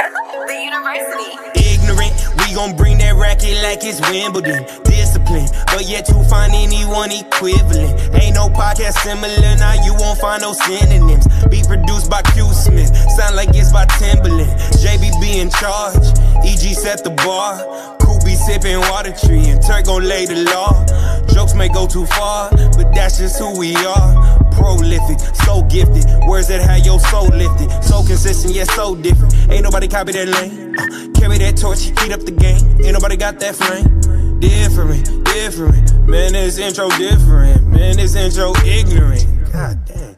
The university. Ignorant, we gon' bring that racket like it's Wimbledon. Discipline, but yet to find anyone equivalent. Ain't no podcast similar, now you won't find no synonyms. Be produced by Q Smith, sound like it's by Timberland. JBB in charge, EG set the bar. Be sipping water tree and Turk gon' lay the law. Jokes may go too far, but that's just who we are. Prolific, so gifted, words that have your soul lifted. So consistent, yet so different. Ain't nobody copy that lane. Carry that torch, heat up the game. Ain't nobody got that flame. Different, different. Man, this intro different. Man, this intro ignorant. God damn.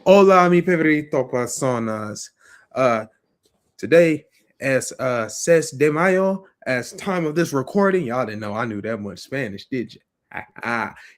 Hola, mi favorito personas. Today, as Ses de Mayo, as time of this recording, y'all didn't know I knew that much Spanish, did you?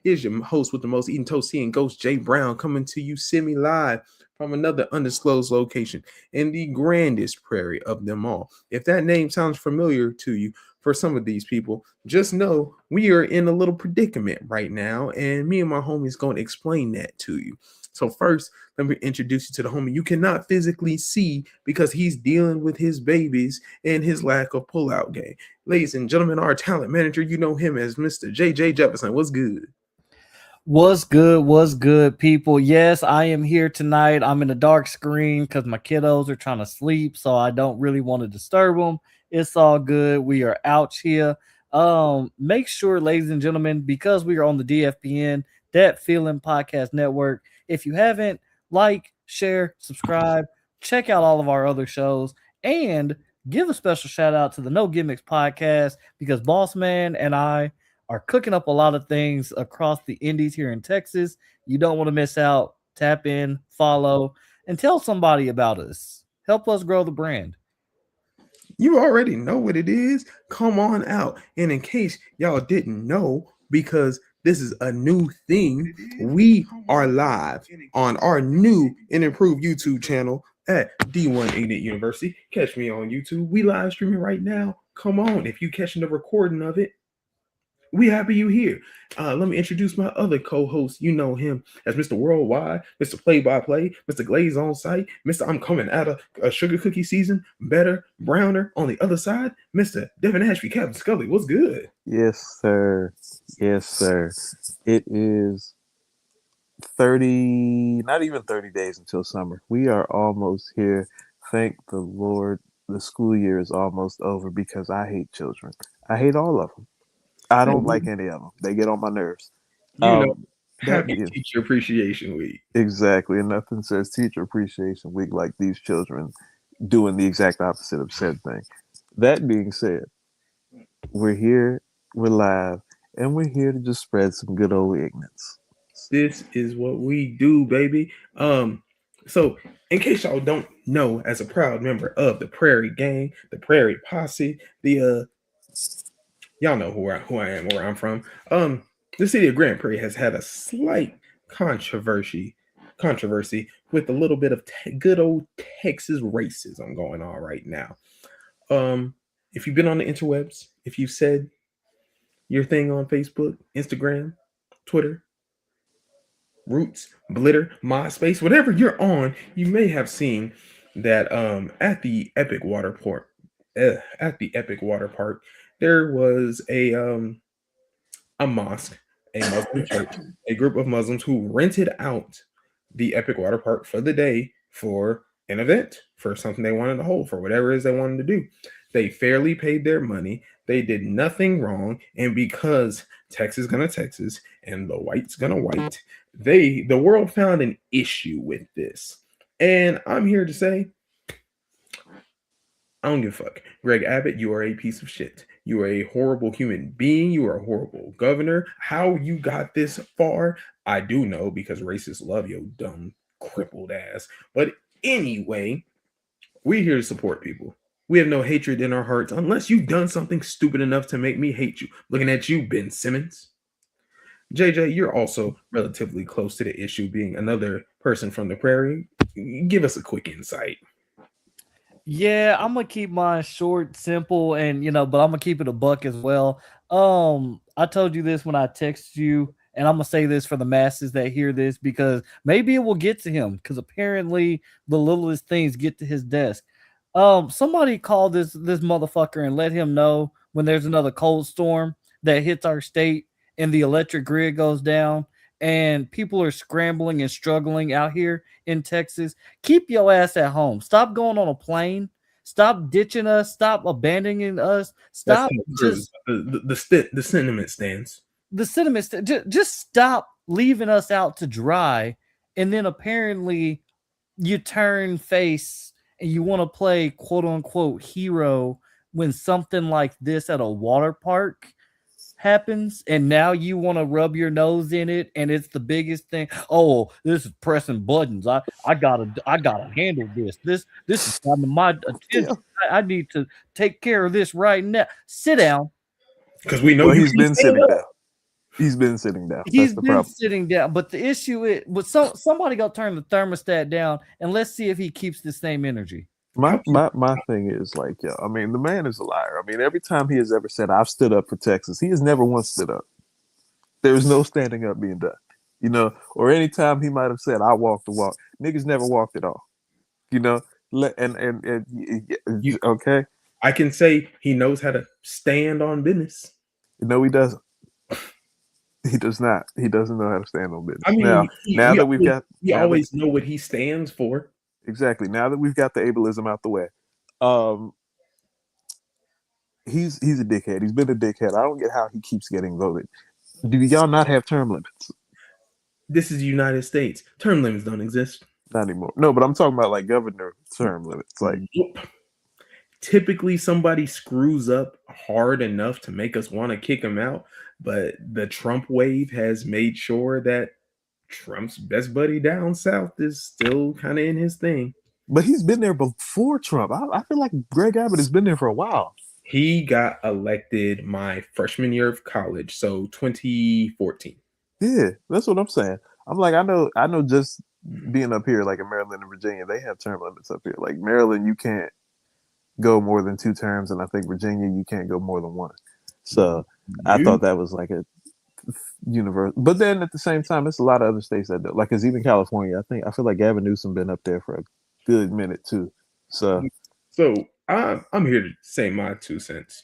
Here's your host with the most eating toast, and Ghost J Brown, coming to you semi-live from another undisclosed location in the grandest prairie of them all. If that name sounds familiar to you, for some of these people, just know we are in a little predicament right now, and me and my homies going to explain that to you. So first, let me introduce you to the homie you cannot physically see because he's dealing with his babies and his lack of pullout game. Ladies and gentlemen, our talent manager, you know him as Mr. JJ Jefferson. What's good? What's good, people? Yes, I am here tonight. I'm in a dark screen because my kiddos are trying to sleep, so I don't really want to disturb them. It's all good. We are out here. Make sure, ladies and gentlemen, because we are on the DFPN, That Feeling Podcast Network, if you haven't, like, share, subscribe, check out all of our other shows, and give a special shout out to the No Gimmicks podcast because Boss Man and I are cooking up a lot of things across the indies here in Texas. You don't want to miss out. Tap in, follow, and tell somebody about us. Help us grow the brand. You already know what it is. Come on out. And in case y'all didn't know, because this is a new thing, we are live on our new and improved YouTube channel at D188 University. Catch me on YouTube. We live streaming right now. Come on. If you catching the recording of it, we happy you here. Let me introduce my other co-host. You know him as Mr. Worldwide, Mr. Play-by-Play, Mr. Glaze on site, Mr. I'm coming out of a sugar cookie season, better, browner on the other side, Mr. Devin Ashby, Captain Scully. What's good? Yes, sir. Yes, sir. It is 30, not even 30 days until summer. We are almost here. Thank the Lord. The school year is almost over because I hate children. I hate all of them. I don't like any of them. They get on my nerves. Happy Teacher Appreciation Week. Exactly. And nothing says Teacher Appreciation Week like these children doing the exact opposite of said thing. That being said, we're here, we're live, and we're here to just spread some good old ignorance. This is what we do, baby. So in case y'all don't know, as a proud member of the Prairie Gang, the Prairie Posse, y'all know who I am, where I'm from. The city of Grand Prairie has had a slight controversy with a little bit of good old Texas racism going on right now. If you've been on the interwebs, if you've said your thing on Facebook, Instagram, Twitter, Roots, Blitter, MySpace, whatever you're on, you may have seen that at the Epic Water Park, there was a mosque, a Muslim church, a group of Muslims who rented out the Epic Water Park for the day for an event, for something they wanted to hold, for whatever it is they wanted to do. They fairly paid their money. They did nothing wrong. And because Texas gonna Texas and the white's gonna white, the world found an issue with this. And I'm here to say, I don't give a fuck. Greg Abbott, you are a piece of shit. You are a horrible human being. You are a horrible governor. How you got this far, I do know because racists love your dumb, crippled ass. But anyway, we're here to support people. We have no hatred in our hearts unless you've done something stupid enough to make me hate you. Looking at you, Ben Simmons. JJ, you're also relatively close to the issue, being another person from the prairie. Give us a quick insight. Yeah, I'm gonna keep mine short, simple, and but I'm gonna keep it a buck as well. I told you this when I texted you, and I'm gonna say this for the masses that hear this because maybe it will get to him because apparently the littlest things get to his desk. Somebody call this motherfucker and let him know when there's another cold storm that hits our state and the electric grid goes down and people are scrambling and struggling out here in Texas. Keep your ass at home. Stop going on a plane. Stop ditching us. Stop abandoning us. That's Stop Tom Cruise. just The sentiment stands. the sentiments. Just stop leaving us out to dry. And then apparently you turn face and you want to play quote unquote hero when something like this at a water park happens and now you want to rub your nose in it and it's the biggest thing. Oh, this is pressing buttons. I gotta handle this is coming my attention. I need to take care of this right now. Sit down. Because we know Well, you he's can been stand sitting up. down. He's been sitting down. That's He's the been problem. sitting down, but the issue is with somebody got to turn the thermostat down and let's see if he keeps the same energy. My thing is like, yeah, I mean, the man is a liar. I mean, every time he has ever said, I've stood up for Texas, he has never once stood up. There's no standing up being done, you know, or anytime he might have said, I walked the walk, niggas never walked at all, you know, You- okay. I can say he knows how to stand on business. No, he doesn't. He does not. He doesn't know how to stand on business. I mean, now that we've got, we always know what he stands for. exactly. Now that we've got the ableism out the way, he's a dickhead. He's been a dickhead. I don't get how he keeps getting voted. Do y'all not have term limits? This is the United States. Term limits don't exist. Not anymore. No, but I'm talking about like governor term limits. Like, Nope. Typically, somebody screws up hard enough to make us want to kick him out, but the Trump wave has made sure that Trump's best buddy down south is still kind of in his thing. but he's been there before Trump. I feel like Greg Abbott has been there for a while. He got elected my freshman year of college, so 2014. Yeah, that's what I'm saying. I'm like, I know just being up here, like in Maryland and Virginia, they have term limits up here. Like Maryland, you can't go more than 2 terms, and I think Virginia, you can't go more than 1. So I thought that was like a universe. But then at the same time, it's a lot of other states that do. Like, cause even California, I feel like Gavin Newsom been up there for a good minute too. So I'm here to say my 2 cents.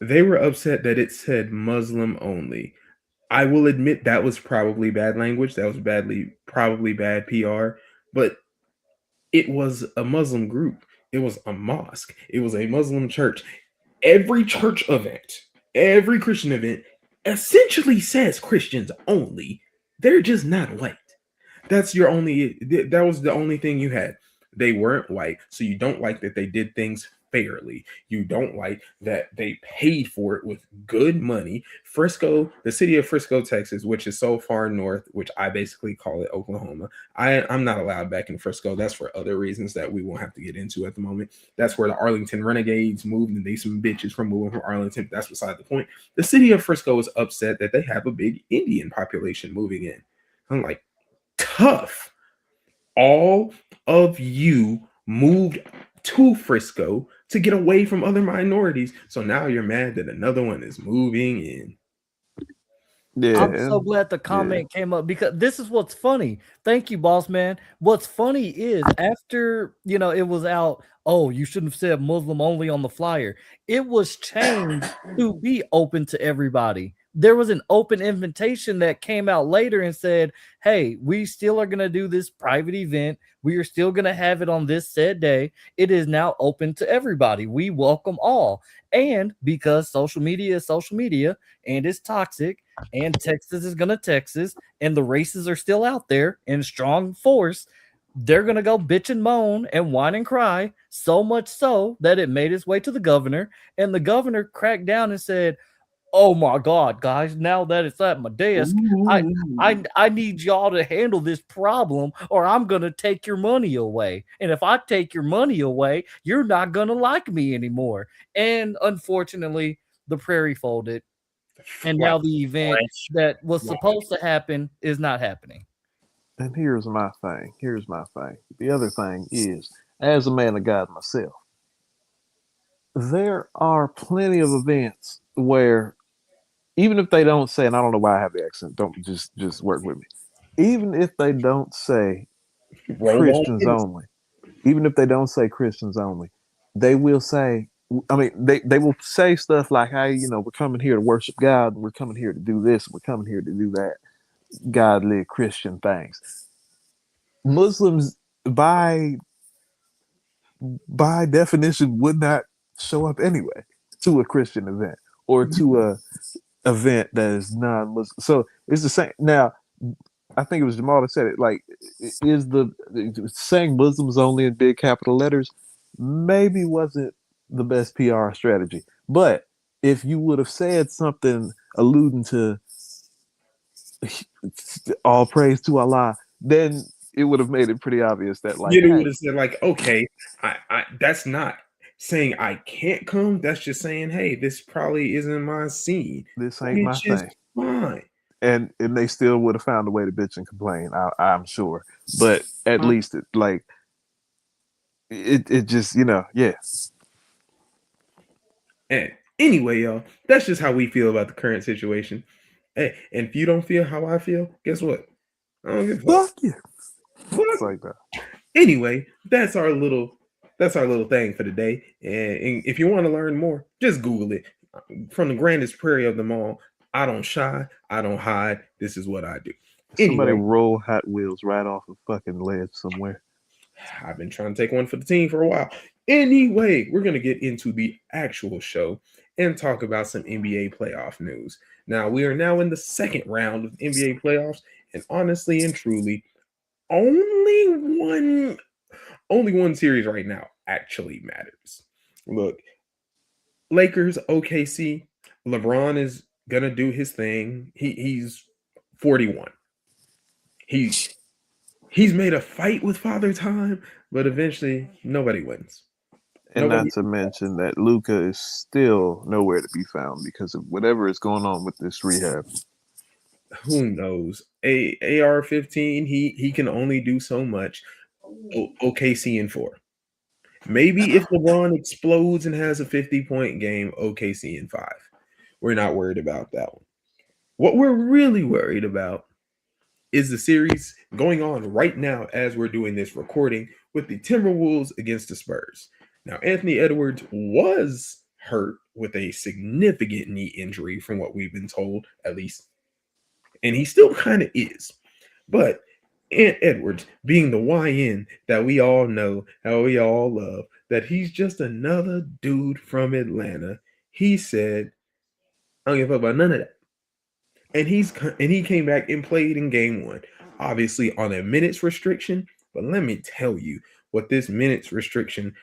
They were upset that it said Muslim only. I will admit that was probably bad language. That was probably bad PR. But it was a Muslim group. It was a mosque. It was a Muslim church. Every church event, every Christian event essentially says Christians only. They're just not white. That was the only thing you had. They weren't white, so you don't like that they did things fairly. You don't like that they paid for it with good money. Frisco, the city of Frisco, Texas, which is so far north, which I basically call it Oklahoma. I'm not allowed back in Frisco. That's for other reasons that we won't have to get into at the moment. That's where the Arlington Renegades moved, and they some bitches from moving from Arlington. That's beside the point. The city of Frisco is upset that they have a big Indian population moving in. I'm like, tough. All of you moved to Frisco to get away from other minorities. So now you're mad that another one is moving in. yeah, I'm so glad the comment came up because this is what's funny. Thank you, boss man. What's funny is after it was out, oh, you shouldn't have said Muslim only on the flyer. It was changed to be open to everybody. There was an open invitation that came out later and said, hey, we still are going to do this private event. We are still going to have it on this said day. It is now open to everybody. We welcome all. And because social media is social media and it's toxic and Texas is going to Texas and the races are still out there in strong force, they're going to go bitch and moan and whine and cry, so much so that it made its way to the governor. And the governor cracked down and said, oh my God, guys, now that it's at my desk, I need y'all to handle this problem or I'm going to take your money away. And if I take your money away, you're not going to like me anymore. And unfortunately, the prairie folded. And now the event that was supposed to happen is not happening. And here's my thing. The other thing is, as a man of God myself, there are plenty of events where even if they don't say, and I don't know why I have the accent, don't just work with me. Even if they don't say Roll on Christians in. only, even if they don't say Christians only, they will say, I mean, they will say stuff like, hey, we're coming here to worship God, we're coming here to do this, we're coming here to do that, godly Christian things. Muslims, by definition, would not show up anyway to a Christian event or to a event that is non-Muslim. So it's the same. Now, I think it was Jamal that said it. Like, is the saying Muslims only in big capital letters maybe wasn't the best PR strategy. But if you would have said something alluding to all praise to Allah, then it would have made it pretty obvious that, like, You would hey, have said like, okay, I that's not saying I can't come. That's just saying, hey, this probably isn't my scene, this ain't my which is thing. fine. And they still would have found a way to bitch and complain. I'm sure, but at least it just yeah. And anyway, y'all, that's just how we feel about the current situation. Hey, and if you don't feel how I feel, guess what? I don't give a fuck. Fuck you. It's like that. Anyway, that's our little thing for today. And if you want to learn more, just Google it. From the grandest prairie of them all, I don't shy, I don't hide. This is what I do. Somebody Anyway, roll Hot Wheels right off a fucking ledge somewhere. I've been trying to take one for the team for a while. Anyway, we're gonna get into the actual show and talk about some NBA playoff news. Now we are now in the second round of NBA playoffs, and honestly and truly, only one series right now actually matters. Look, Lakers, OKC, LeBron is gonna do his thing. He's 41. He's made a fight with Father Time, but eventually nobody wins. And Nobody. not to mention that Luca is still nowhere to be found because of whatever is going on with this rehab. Who knows? AR-15. He can only do so much. OKC in 4. Maybe if LeBron explodes and has a 50-point game, OKC in 5. We're not worried about that one. What we're really worried about is the series going on right now as we're doing this recording with the Timberwolves against the Spurs. Now, Anthony Edwards was hurt with a significant knee injury, from what we've been told, at least. And he still kind of is. But Ant Edwards, being the YN that we all know, that we all love, that he's just another dude from Atlanta, he said, I don't give a fuck about none of that. And he came back and played in game 1, obviously on a minutes restriction. But let me tell you what this minutes restriction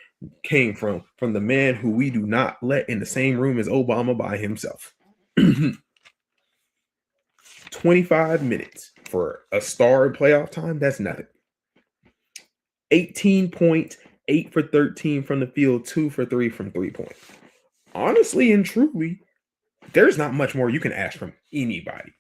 came from the man who we do not let in the same room as Obama by himself. 25 minutes for a star playoff time, that's nothing. 18 points, 8 for 13 from the field, 2 for 3 from 3-point. Honestly and truly, there's not much more you can ask from anybody.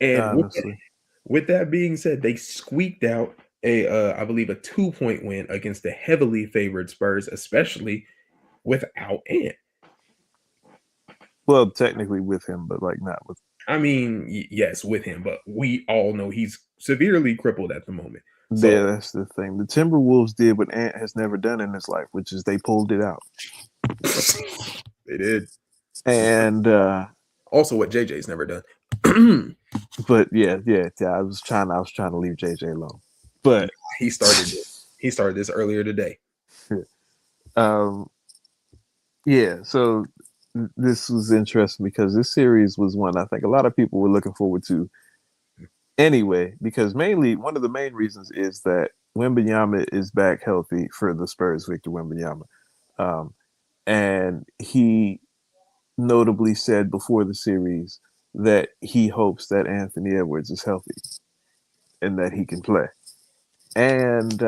And Honestly. with that being said, they squeaked out I believe a 2-point win against the heavily favored Spurs, especially without Ant. Well, technically with him, but like not with. I mean, yes, with him, but we all know he's severely crippled at the moment. So, Yeah, that's the thing. The Timberwolves did what Ant has never done in his life, which is they pulled it out. they did. And Also, what JJ's never done. but yeah. I was trying to leave JJ alone. But he started this earlier today. Yeah, so this was interesting because this series was one I think a lot of people were looking forward to anyway, because mainly one of the main reasons is that Wembanyama is back healthy for the Spurs, Victor Wembanyama. And he notably said before the series that he hopes that Anthony Edwards is healthy and that he can play. And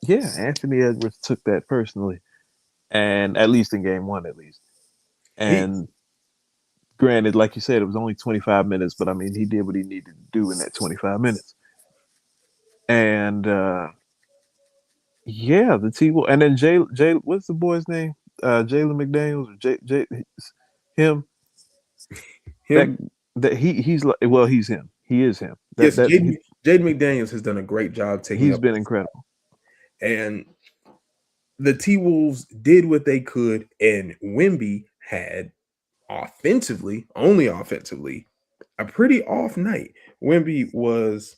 yeah, Anthony Edwards took that personally, and at least in game 1, at least. And granted, like you said, it was only 25 minutes, but I mean, he did what he needed to do in that 25 minutes. And yeah, the T will, and then Jay, what's the boy's name? Jalen McDaniels. Him. Him. He's like, well, he's him. He is him. Yes, Jaden McDaniels has done a great job taking He's up, been incredible. and the T Wolves did what they could, and Wemby had only offensively, a pretty off night. Wemby was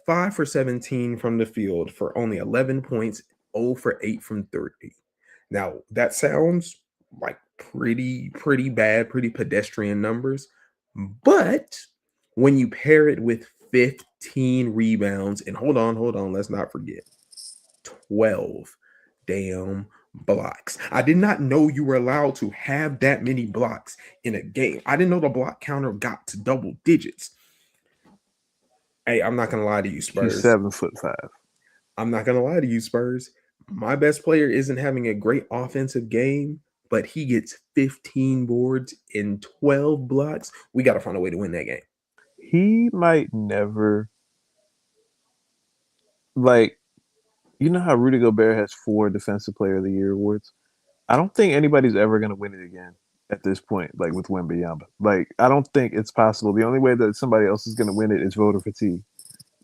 5 for 17 from the field for only 11 points, 0 for 8 from 30. Now, that sounds like pretty bad, pretty pedestrian numbers. But when you pair it with 15 rebounds, and hold on, let's not forget 12 damn blocks. I did not know you were allowed to have that many blocks in a game. I didn't know the block counter got to double digits. Hey, I'm not gonna lie to you, Spurs. He's 7'5". I'm not gonna lie to you, Spurs. My best player isn't having a great offensive game, but he gets 15 boards and 12 blocks. We got to find a way to win that game. He might never, like, you know how Rudy Gobert has 4 Defensive Player of the Year awards? I don't think anybody's ever going to win it again at this point, like with Wembanyama. Like, I don't think it's possible. The only way that somebody else is going to win it is voter fatigue.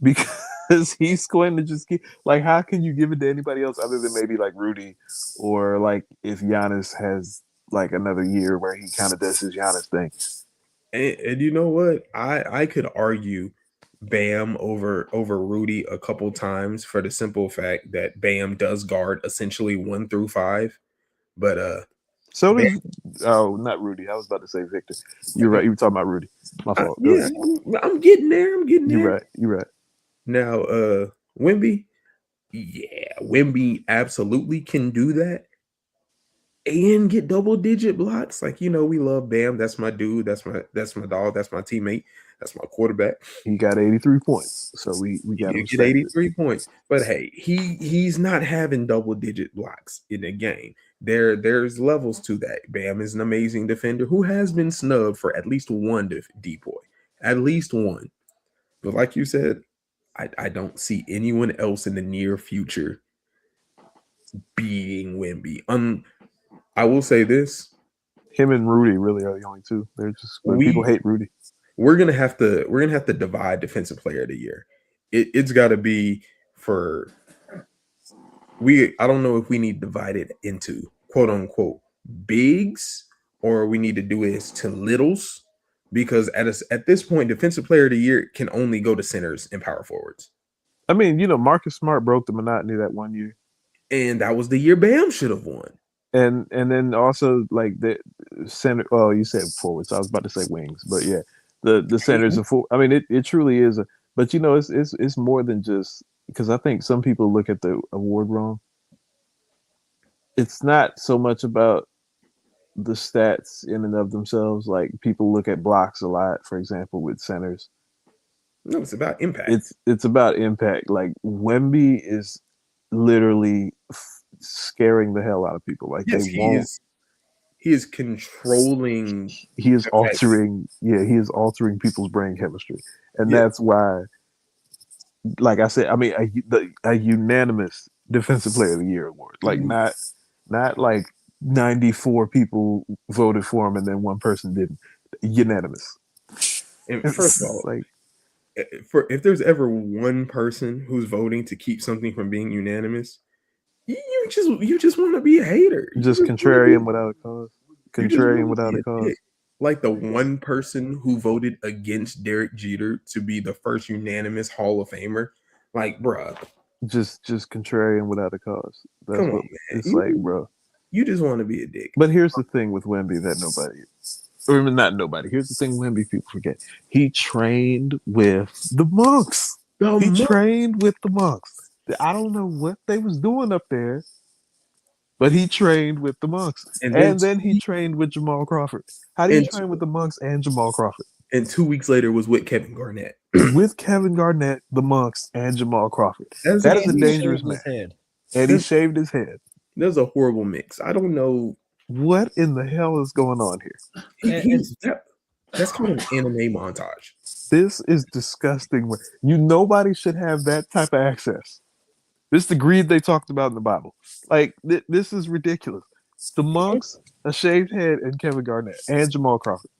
Because he's going to just keep, like, how can you give it to anybody else other than maybe like Rudy, or like if Giannis has like another year where he kind of does his Giannis thing. And you know what? I could argue Bam over Rudy a couple times for the simple fact that Bam does guard essentially 1 through 5. But So does not Rudy. I was about to say Victor. You're right. You were talking about Rudy. My fault. yeah, I'm getting there. I'm getting there. You're right. You're right. Now, Wemby, yeah, Wemby absolutely can do that and get double-digit blocks. Like, you know, we love Bam. That's my dude. That's my dog. That's my teammate. That's my quarterback. He got 83 points, so we got to get 83 points. But hey, he's not having double-digit blocks in a game. There's levels to that. Bam is an amazing defender who has been snubbed for at least one depoy, at least one. But like you said, I don't see anyone else in the near future beating Wemby. I will say this: him and Rudy really are the only two. They're just people hate Rudy. We're gonna have to divide Defensive Player of the Year. It's got to be for I don't know if we need to divide it into quote unquote bigs or we need to do it to littles. Because at this point, Defensive Player of the Year can only go to centers and power forwards. I mean, you know, Marcus Smart broke the monotony that one year, and that was the year Bam should have won. And then also like the center. Oh, you said forwards. I was about to say wings, but yeah, the centers are full. I mean, it truly is. But you know, it's more than just because I think some people look at the award wrong. It's not so much about the stats in and of themselves. Like people look at blocks a lot, for example, with centers. No, it's about impact. It's about impact. Like Wemby is literally scaring the hell out of people. Like yes, they won't. He is controlling. He is altering. Yeah, he is altering people's brain chemistry, and that's why. Like I said, I mean, a unanimous Defensive Player of the Year award. Like not like 94 people voted for him and then one person didn't. Unanimous. And first of all, like if there's ever one person who's voting to keep something from being unanimous, you just want to be a hater. Just contrarian without a cause. Contrarian without a cause. Like the one person who voted against Derek Jeter to be the first unanimous Hall of Famer. Like, bruh. Just contrarian without a cause. That's Come on, what man. It's like, bro. You just want to be a dick. But here's the thing with Wemby that nobody, or not nobody. Here's the thing Wemby people forget. He trained with the monks. Trained with the monks. I don't know what they was doing up there, but he trained with the monks. And then he trained with Jamal Crawford. How do you train with the monks and Jamal Crawford? And 2 weeks later was with Kevin Garnett. With Kevin Garnett, the monks, and Jamal Crawford. That is a dangerous man. And he shaved his head. There's a horrible mix. I don't know what in the hell is going on here. That's called an anime montage. This is disgusting. Nobody should have that type of access. This is the greed they talked about in the Bible. Like this is ridiculous. The monks a shaved head, and Kevin Garnett and Jamal Crawford.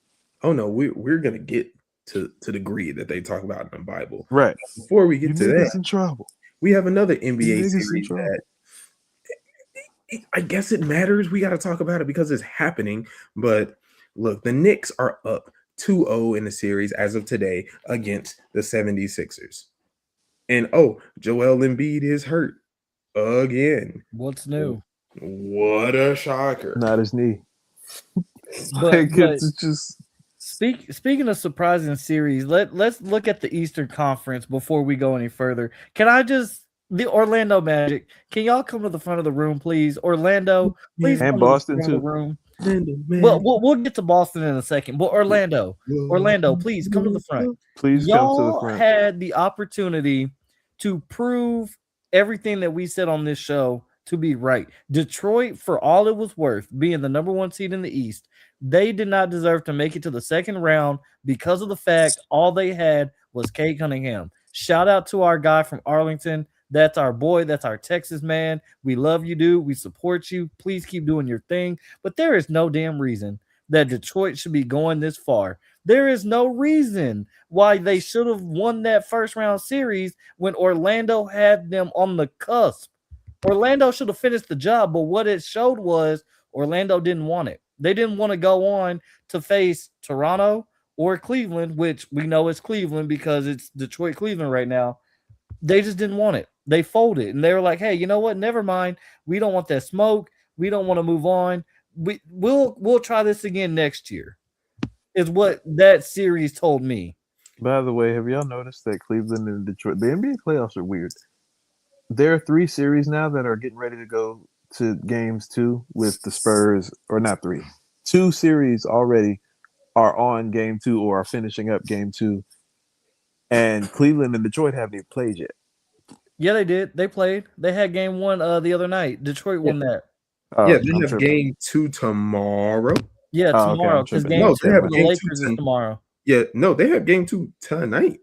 Oh no, we're gonna get to the greed that they talk about in the Bible. Right. Before we You get to niggas that, in trouble. we have another You NBA niggas in series trouble. that I guess it matters. We got to talk about it because it's happening. But look, the Knicks are up 2-0 in the series as of today against the 76ers. And oh, Joel Embiid is hurt again. What's new? What a shocker. Not his knee. But It's just speaking of surprising series, let's look at the Eastern Conference before we go any further. Can I just the Orlando Magic? Can y'all come to the front of the room, please? Orlando, please And come Boston, to the front of the too. room. Man. Well, we'll get to Boston in a second, but Orlando, please come to the front. please come to the Y'all front. had the opportunity to prove everything that we said on this show to be right. Detroit, for all it was worth, being the number 1 seed in the East, they did not deserve to make it to the second round because of the fact all they had was Cade Cunningham. Shout out to our guy from Arlington. That's our boy. That's our Texas man. We love you, dude. We support you. Please keep doing your thing. But there is no damn reason that Detroit should be going this far. There is no reason why they should have won that first round series when Orlando had them on the cusp. Orlando should have finished the job, but what it showed was Orlando didn't want it. They didn't want to go on to face Toronto or Cleveland, which we know is Cleveland because it's Detroit-Cleveland right now. They just didn't want it. They folded, and they were like, hey, you know what? Never mind. We don't want that smoke. We don't want to move on. We'll try this again next year, is what that series told me. By the way, have y'all noticed that Cleveland and Detroit, the NBA playoffs are weird. There are 3 series now that are getting ready to go to games 2 with the Spurs, or not 3. 2 series already are on game 2 or are finishing up game 2. And Cleveland and Detroit haven't even played yet. Yeah, they did. They played. They had game 1 the other night. Detroit won that. Yeah, they have game 2 tomorrow. Yeah, tomorrow. Because game 2 they have for the game Lakers 2 is tomorrow. Yeah, no, they have game 2 tonight.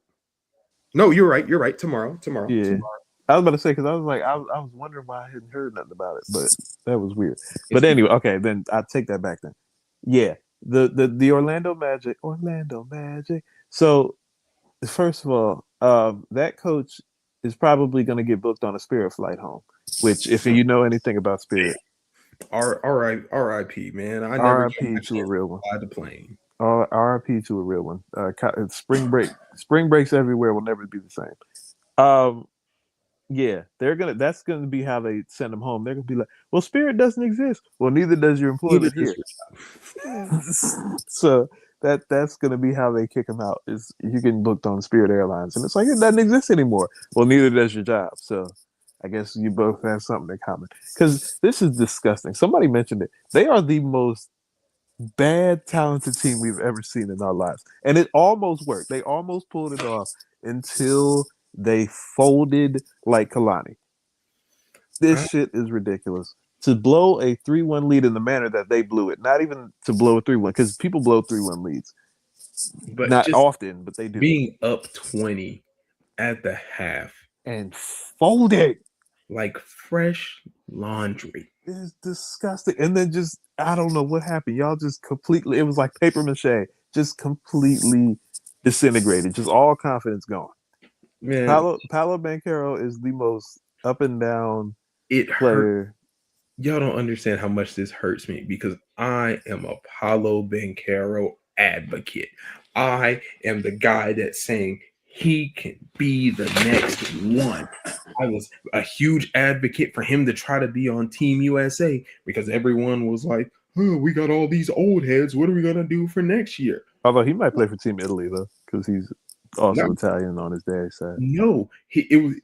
No, you're right. You're right. Tomorrow. Yeah. Tomorrow. I was about to say, because I was like, I was wondering why I hadn't heard nothing about it, but that was weird. But anyway, okay, then I take that back then. Yeah, the Orlando Magic. So, first of all, that coach is probably going to get booked on a Spirit flight home, which, if you know anything about Spirit. R.I.P. man. I never R.I.P. to a real one. fly the plane. R.I.P. to a real one. Spring breaks everywhere will never be the same. Yeah, that's gonna be how they send them home. They're gonna be like, well, Spirit doesn't exist. Well, neither does your employment here. So that's gonna be how they kick them out. Is you getting booked on Spirit Airlines, and it's like it doesn't exist anymore. Well, neither does your job. So I guess you both have something in common. Because this is disgusting. Somebody mentioned it. They are the most bad talented team we've ever seen in our lives, and it almost worked. They almost pulled it off until they folded like Kalani. This shit is ridiculous. To blow a 3-1 lead in the manner that they blew it, not even to blow a 3-1, because people blow 3-1 leads. But not often, but they do. Being up 20 at the half and folded like fresh laundry. It's disgusting. And then just, I don't know what happened. Y'all just completely, it was like paper mache, just completely disintegrated. Just all confidence gone. Man, Paolo Banchero is the most up and down player. Hurt. Y'all don't understand how much this hurts me because I am a Paolo Banchero advocate. I am the guy that's saying he can be the next one. I was a huge advocate for him to try to be on Team USA because everyone was like, oh, we got all these old heads. What are we going to do for next year? Although he might play for Team Italy, though, because he's also Italian on his dad's side. No,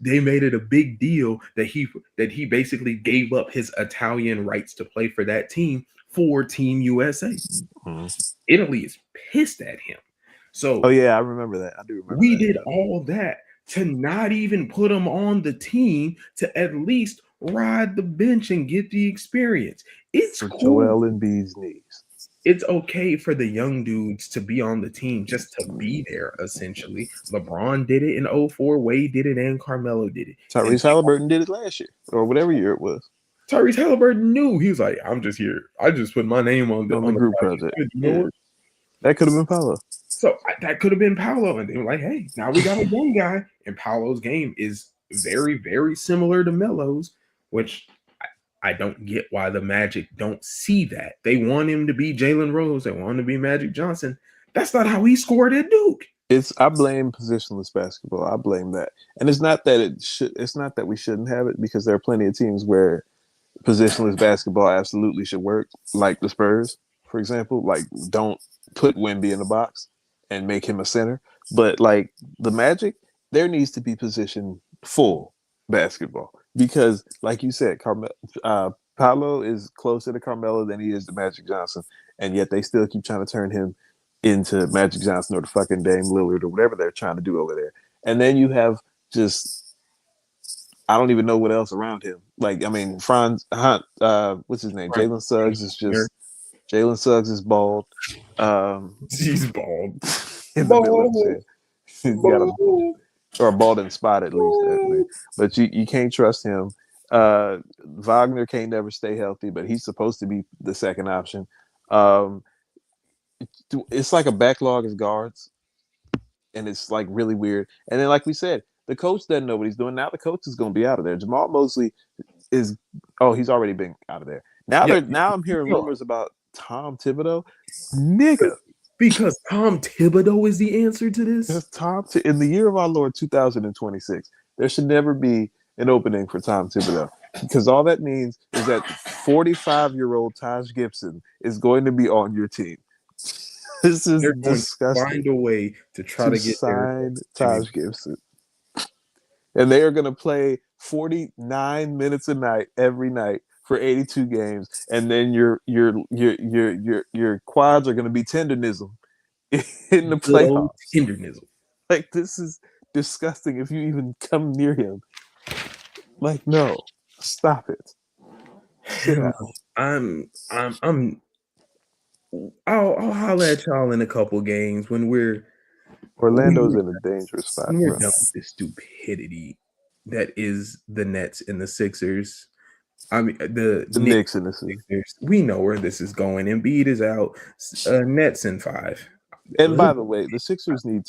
they made it a big deal that he basically gave up his Italian rights to play for that team for Team USA. Mm-hmm. Italy is pissed at him. So, oh yeah, I remember that. I do remember. We did all that to not even put him on the team to at least ride the bench and get the experience. It's for cool. Joel Embiid's knees. It's okay for the young dudes to be on the team just to be there, essentially. LeBron did it in 2004. Wade did it, and Carmelo did it. Tyrese Halliburton did it last year, or whatever year it was. Tyrese Halliburton knew. He was like, I'm just here. I just put my name on the group project. You know what? That could have been Paolo. So that could have been Paolo. And they were like, hey, now we got a young guy. And Paolo's game is very, very similar to Melo's, which I don't get why the Magic don't see that. They want him to be Jalen Rose. They want him to be Magic Johnson. That's not how he scored at Duke. I blame positionless basketball. I blame that. And it's not that we shouldn't have it, because there are plenty of teams where positionless basketball absolutely should work, like the Spurs, for example. Like, don't put Wemby in the box and make him a center. But like the Magic, there needs to be position full basketball, because, like you said, Paolo is closer to Carmelo than he is to Magic Johnson, and yet they still keep trying to turn him into Magic Johnson or the fucking Dame Lillard or whatever they're trying to do over there. And then you have just, I don't even know what else around him. Like, I mean, Franz Hunt, what's his name? Jalen Suggs is just Jalen Suggs is bald. He's bald. In the middle of the he's got a bald and spot at least. But you can't trust him. Wagner can't never stay healthy, but he's supposed to be the second option. It's like a backlog of guards, and it's like really weird. And then, like we said, the coach doesn't know what he's doing. Now the coach is going to be out of there. Jamal Mosley he's already been out of there. Now I'm hearing rumors about Tom Thibodeau. Nigga. Because Tom Thibodeau is the answer to this? In the year of our Lord 2026, there should never be an opening for Tom Thibodeau. Because all that means is that 45-year-old Taj Gibson is going to be on your team. This is disgusting. Find a way to try to get signed Taj Gibson. And they are going to play 49 minutes a night every night for 82 games, and then your quads are going to be tendonism in the playoffs. Tendonism. Like, this is disgusting. If you even come near him, like, no, stop it. I'll holler at y'all in a couple games when Orlando's in a dangerous spot. We're done with this stupidity that is the Nets and the Sixers. I mean, the Knicks and the Sixers. We know where this is going. Embiid is out. Nets in 5. And by the way, the Sixers need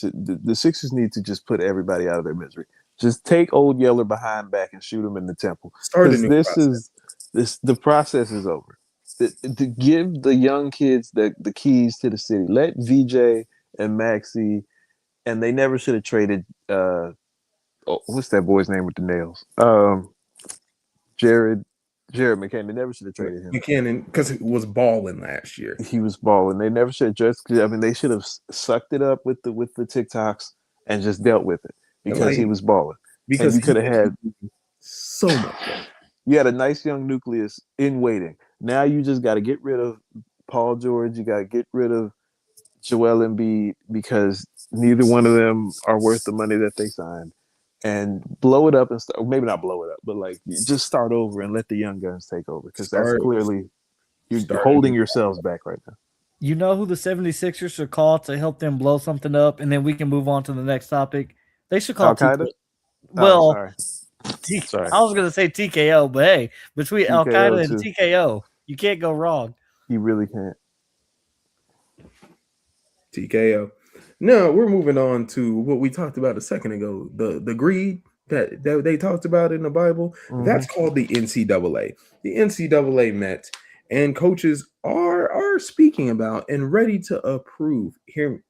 to just put everybody out of their misery. Just take Old Yeller behind back and shoot him in the temple. Because the process is over. To give the young kids the keys to the city. Let VJ and Maxey, and they never should have traded. What's that boy's name with the nails? Jared McCann. They never should have traded him. McCann, because he was balling last year. He was balling. They never should have they should have sucked it up with the TikToks and just dealt with it, because he was balling. Because you could have had so much. You had a nice young nucleus in waiting. Now you just got to get rid of Paul George. You got to get rid of Joel Embiid, because neither one of them are worth the money that they signed. And blow it up and start. Maybe not blow it up, but like, just start over and let the young guns take over, because that's clearly you're holding yourselves back right now. You know who the 76ers should call to help them blow something up, and then we can move on to the next topic? They should call Al-Qaeda. Sorry. I was going to say TKO, but hey, between Al-Qaeda and TKO, you can't go wrong. You really can't. TKO. No, we're moving on to what we talked about a second ago. The greed that they talked about in the Bible. Mm-hmm. That's called the NCAA. The NCAA met, and coaches are speaking about and ready to approve. Here,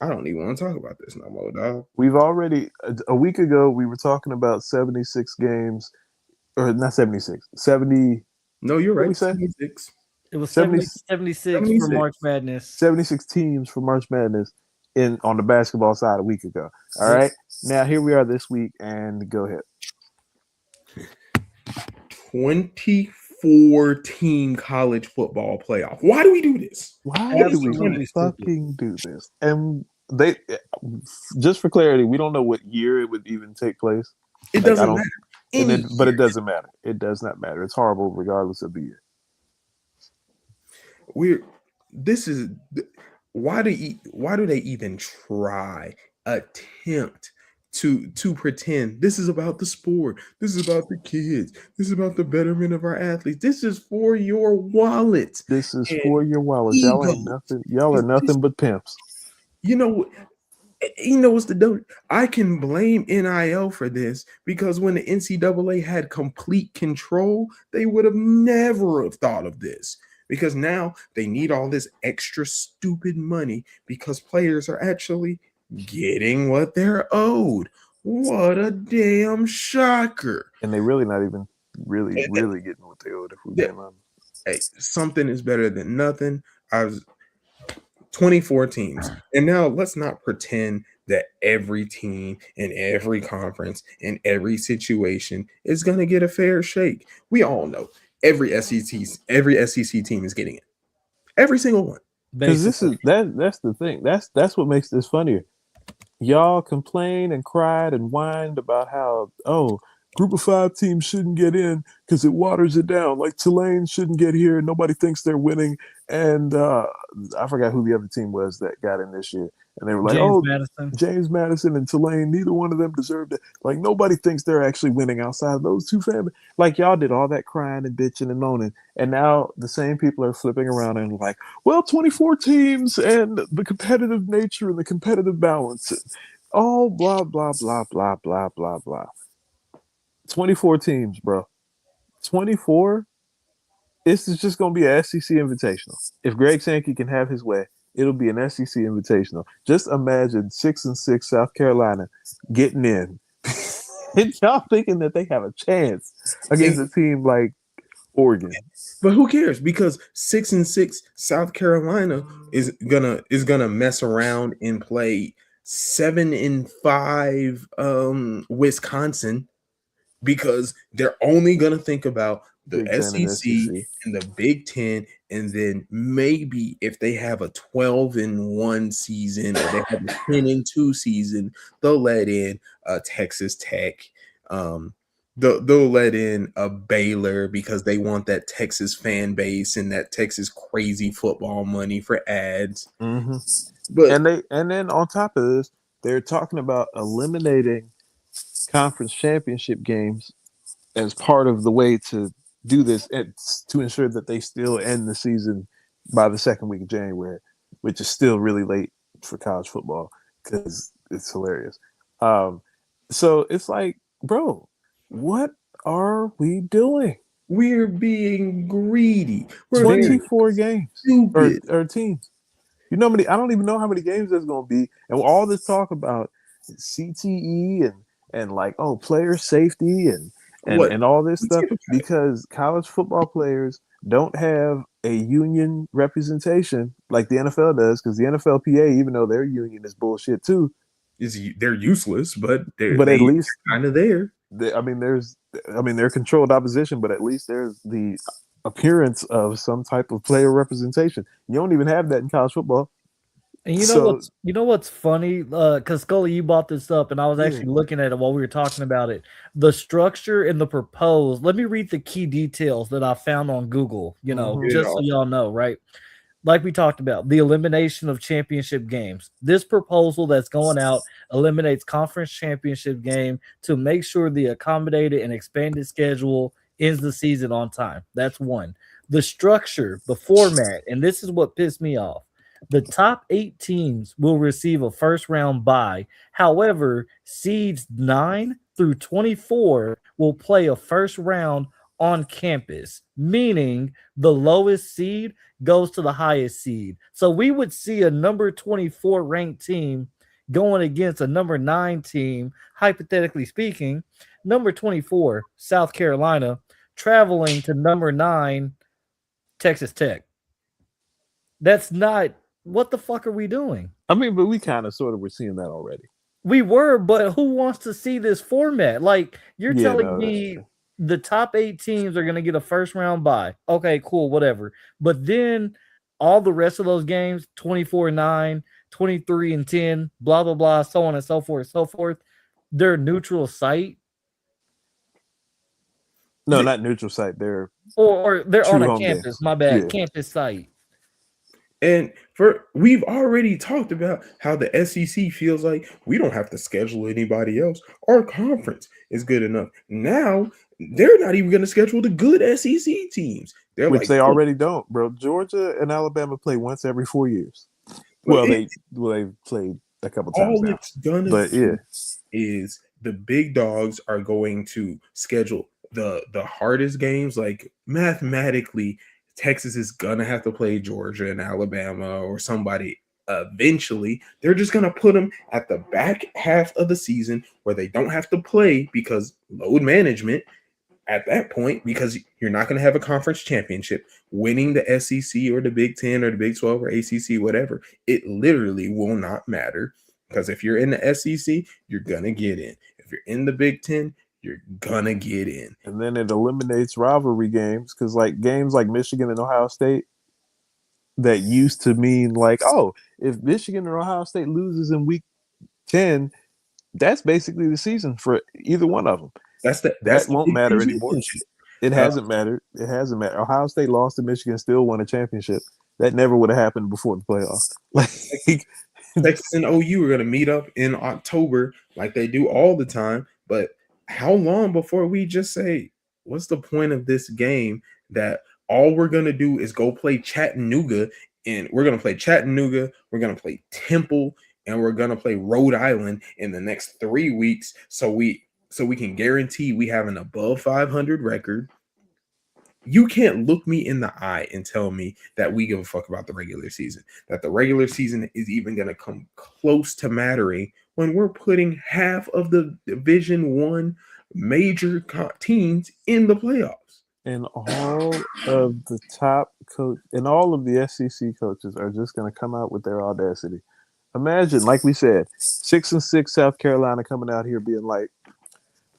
I don't even want to talk about this no more, dog. We've already, a week ago, we were talking about 76 games, or not 76, 70. No, you're right. 76. It was 76 for March Madness. 76 teams for March Madness on the basketball side a week ago. All right. Now here we are this week, and go ahead. 24-team college football playoff. Why do we do this? Why do we fucking do this? And they, just for clarity, we don't know what year it would even take place. It doesn't matter. But it doesn't matter. It does not matter. It's horrible regardless of the year. Why do they even attempt to pretend this is about the sport, this is about the kids, this is about the betterment of our athletes. This is for your wallet This is and for your wallet. Y'all ego. ain't nothing. Y'all are nothing but pimps. You know, what's the dope? I can blame NIL for this because when the NCAA had complete control, they would have never have thought of this. Because now they need all this extra stupid money because players are actually getting what they're owed. What a damn shocker. And they really not even really And getting what they owed, if we're that- being honest. hey, something is better than nothing. I was 24 teams. And now let's not pretend that every team in every conference in every situation is going to get a fair shake. We all know every SEC team is getting it. Every single one. Because this is that's the thing. That's what makes this funnier. Y'all complained and cried and whined about how group of 5 teams shouldn't get in because it waters it down. Like Tulane shouldn't get here. Nobody thinks they're winning. And I forgot who the other team was that got in this year. And they were like, James Madison and Tulane, neither one of them deserved it. Like, nobody thinks they're actually winning outside of those two families. Like, y'all did all that crying and bitching and moaning. And now the same people are flipping around and like, well, 24 teams and the competitive nature and the competitive balance. All blah, blah, blah, blah, blah, blah, blah. 24 teams, bro. 24? This is just going to be an SEC Invitational. If Greg Sankey can have his way, it'll be an SEC Invitational. Just imagine 6-6 South Carolina getting in. And y'all thinking that they have a chance against a team like Oregon. But who cares? Because 6-6 South Carolina is gonna mess around and play 7-5 Wisconsin because they're only gonna think about the SEC and the Big Ten, and then maybe if they have a 12-1 season or they have a 10-2 season, they'll let in Texas Tech. They'll let in a Baylor because they want that Texas fan base and that Texas crazy football money for ads. Mm-hmm. But and then on top of this, they're talking about eliminating conference championship games as part of the way to do this, to ensure that they still end the season by the second week of January, which is still really late for college football because it's hilarious. So it's like, bro, what are we doing? We're being greedy. We're 24 games or teams. You know how many? I don't even know how many games there's going to be. And all this talk about CTE and like, player safety and all this stuff, because college football players don't have a union representation like the NFL does, because the NFLPA, even though their union is bullshit too, they're useless, but at least kind of there. They're controlled opposition, but at least there's the appearance of some type of player representation. You don't even have that in college football. And you know what's funny? Because Scully, you brought this up, and I was actually looking at it while we were talking about it. The structure and the proposed. Let me read the key details that I found on Google. Just so y'all know, right? Like we talked about, the elimination of championship games. This proposal that's going out eliminates conference championship game to make sure the accommodated and expanded schedule ends the season on time. That's one. The structure, the format, and this is what pissed me off. The top 8 teams will receive a first round bye. However, seeds 9 through 24 will play a first round on campus, meaning the lowest seed goes to the highest seed. So we would see a number 24 ranked team going against a number 9 team, hypothetically speaking, number 24, South Carolina, traveling to number 9, Texas Tech. That's not, what the fuck are we doing? I mean, but we kind of sort of were seeing that already. We were, but who wants to see this format? Like, you're telling me the top 8 teams are going to get a first round bye. Okay, cool, whatever. But then all the rest of those games, 24-9, 23-10, blah, blah, blah, so on and so forth, they're neutral site. No, not neutral site. They're or they're on a campus. Games. My bad. Yeah. Campus site. And we've already talked about how the SEC feels like we don't have to schedule anybody else. Our conference is good enough. Now they're not even going to schedule the good SEC teams. They're which like, they already don't, bro. Georgia and Alabama play once every 4 years. Well, they've played a couple times all now, it's gonna but yeah. do is the big dogs are going to schedule the hardest games. Like mathematically, Texas is gonna have to play Georgia and Alabama or somebody eventually. They're just gonna put them at the back half of the season where they don't have to play because load management at that point, because you're not going to have a conference championship. Winning the SEC or the Big 10 or the Big 12 or ACC, whatever, it literally will not matter. Because if you're in the SEC, you're going to get in. If you're in the Big 10, you're going to get in. And then it eliminates rivalry games because, like, games like Michigan and Ohio State that used to mean, like, oh, if Michigan or Ohio State loses in week 10, that's basically the season for either one of them. That's that the won't Big matter 10 anymore. championship. It hasn't mattered. It hasn't mattered. Ohio State lost to Michigan, still won a championship. That never would have happened before the playoffs. Like, Texas and OU are going to meet up in October like they do all the time. But how long before we just say, what's the point of this game that all we're going to do is go play Chattanooga, and we're going to play Chattanooga, we're going to play Temple, and we're going to play Rhode Island in the next 3 weeks so we can guarantee we have an above 500 record. You can't look me in the eye and tell me that we give a fuck about the regular season, that the regular season is even going to come close to mattering when we're putting half of the Division One major teams in the playoffs. And all of the top coach and all of the SEC coaches are just going to come out with their audacity. Imagine, like we said, 6-6 South Carolina coming out here being like,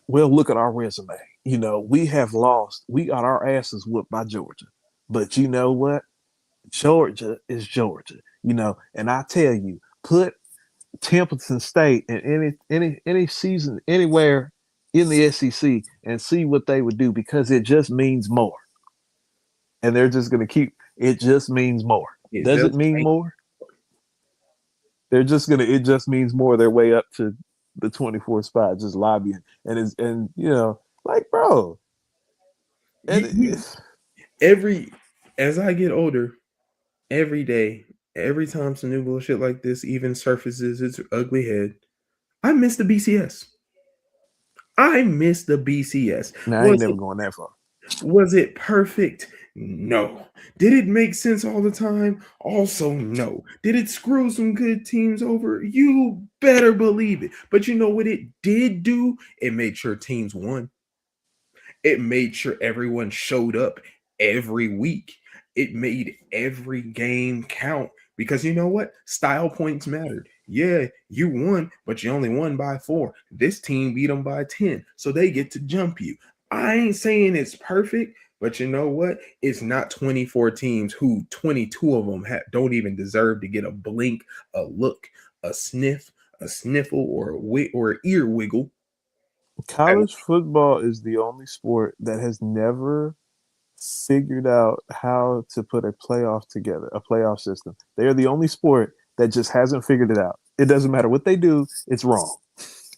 well, look at our resume. You know, we have lost. We got our asses whooped by Georgia. But you know what? Georgia is Georgia. You know, and I tell you, put Templeton State in any season anywhere in the SEC and see what they would do, because it just means more. And they're just going to keep it. Just means more. Does it mean more? They're just gonna. It just means more. Their way up to the 24th spot, just lobbying, and you know, like, bro. As I get older, every day, every time some new bullshit like this even surfaces its ugly head, I miss the BCS. I miss the BCS. Nah, I ain't never going that far. Was it perfect? No. Did it make sense all the time? Also, no. Did it screw some good teams over? You better believe it. But you know what it did do? It made sure teams won. It made sure everyone showed up every week. It made every game count, because you know what? Style points mattered. Yeah, you won, but you only won by 4. This team beat them by 10, so they get to jump you. I ain't saying it's perfect, but you know what? It's not 24 teams who 22 of them don't even deserve to get a blink, a look, a sniff, a sniffle, or or ear wiggle. College football is the only sport that has never figured out how to put a playoff together, a playoff system. They are the only sport that just hasn't figured it out. It doesn't matter what they do, it's wrong.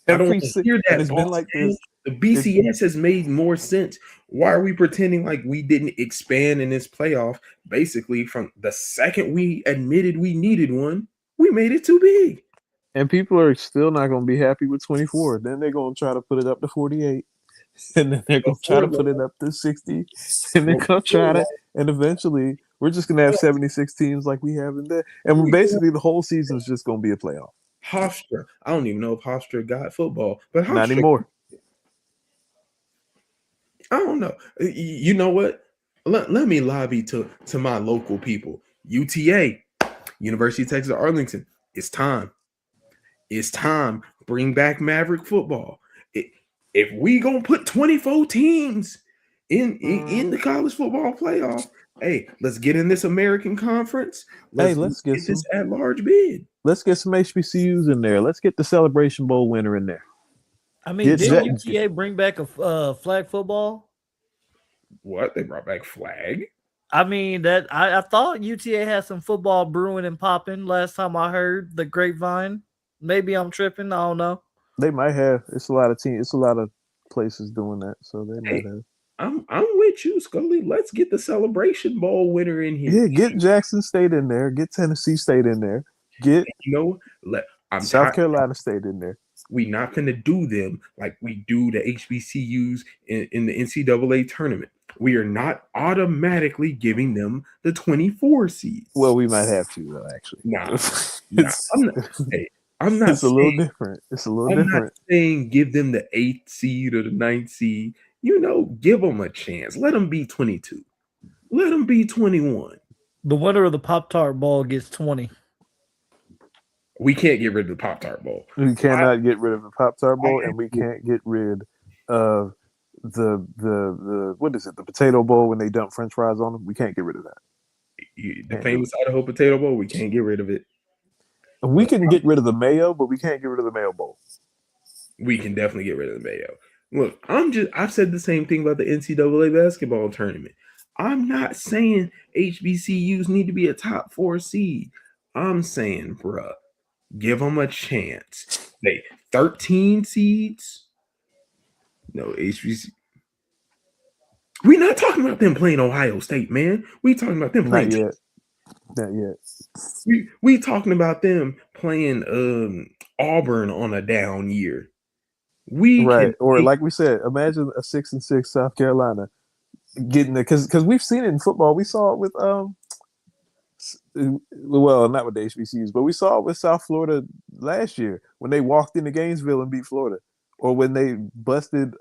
I don't hear that. It's been like this. The BCS has made more sense. Why are we pretending like we didn't expand in this playoff? Basically, from the second we admitted we needed one, we made it too big. And people are still not going to be happy with 24. Then they're going to try to put it up to 48. And then they're going to try to put it up to 60. And they're going to try to. And eventually, we're just going to have 76 teams like we have in there. And basically, the whole season is just going to be a playoff. Hofstra. I don't even know if Hofstra got football, but Hofstra, not anymore. I don't know. You know what? Let me lobby to my local people. UTA, University of Texas Arlington. It's time. It's time. Bring back Maverick football. If we gonna put 24 teams in the college football playoff, hey, let's get in this American conference. Let's get this at-large bid. Let's get some HBCUs in there. Let's get the Celebration Bowl winner in there. I mean, didn't UTA bring back a flag football? What? They brought back flag? I mean that I thought UTA had some football brewing and popping last time I heard the grapevine. Maybe I'm tripping. I don't know. They might have. It's a lot of teams. It's a lot of places doing that, so they might Hey, have. I'm with you, Scully. Let's get the Celebration Bowl winner in here. Yeah, get Jackson State in there. Get Tennessee State in there. Get You know, I'm South tired. Carolina State in there. We not gonna do them like we do the HBCUs in the NCAA tournament. We are not automatically giving them the 24 seeds. Well, we might have to though. Actually, Nah, it's, I'm not. Hey, I'm not. it's a little different. It's a little I'm not different. saying give them the 8th seed or the 9th seed. You know, give them a chance. Let them be 22. Let them be 21. The winner of the Pop Tart Bowl gets 20. We can't get rid of the Pop Tart Bowl. We cannot get rid of the Pop Tart Bowl, I- and we can't get rid of the what is it? The Potato Bowl when they dump French fries on them. We can't get rid of that. The famous Idaho Potato Bowl. We can't get rid of it. We can get rid of the mayo, but we can't get rid of the mayo bowl. We can definitely get rid of the mayo. Look, I've said the same thing about the NCAA basketball tournament. I'm not saying HBCUs need to be a top 4 seed. I'm saying, bruh, give them a chance. They 13 seeds. No, HBC. We're not talking about them playing Ohio State, man. We talking about them Not playing. yet. Not yet. We talking about them playing Auburn on a down year. Right. Or like we said, imagine a 6-6 South Carolina getting there because we've seen it in football. We saw it with well, not with the HBCUs, but we saw it with South Florida last year when they walked into Gainesville and beat Florida, or when they busted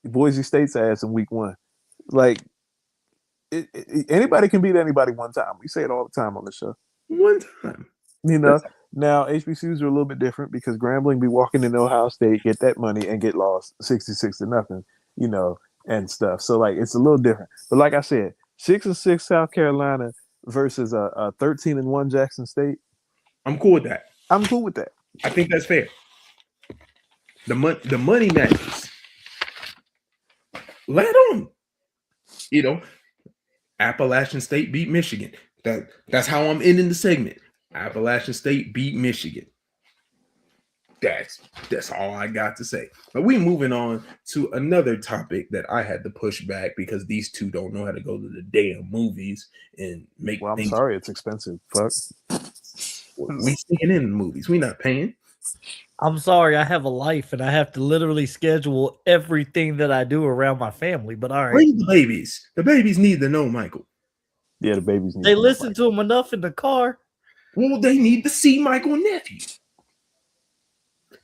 Boise State's ass in week 1. Like anybody can beat anybody one time. We say it all the time on the show. One time. You know, now HBCUs are a little bit different because Grambling be walking into Ohio State, get that money, and get lost 66-0, you know, and stuff. So like it's a little different. But like I said, 6-6 South Carolina versus a 13-1 Jackson State. I'm cool with that. I'm cool with that. I think that's fair. The money matches. Let them. You know, Appalachian State beat Michigan. That's how I'm ending the segment. Appalachian State beat Michigan. That's all I got to say. But we moving on to another topic that I had to push back because these two don't know how to go to the damn movies and make. Well, I'm things. sorry, it's expensive. Fuck. We sneaking in the movies. We not paying. I'm sorry, I have a life and I have to literally schedule everything that I do around my family. But all right, Bring the babies. The babies need to know, Michael. Yeah, the babies need they to listen to him enough in the car. Well, they need to see Michael nephew.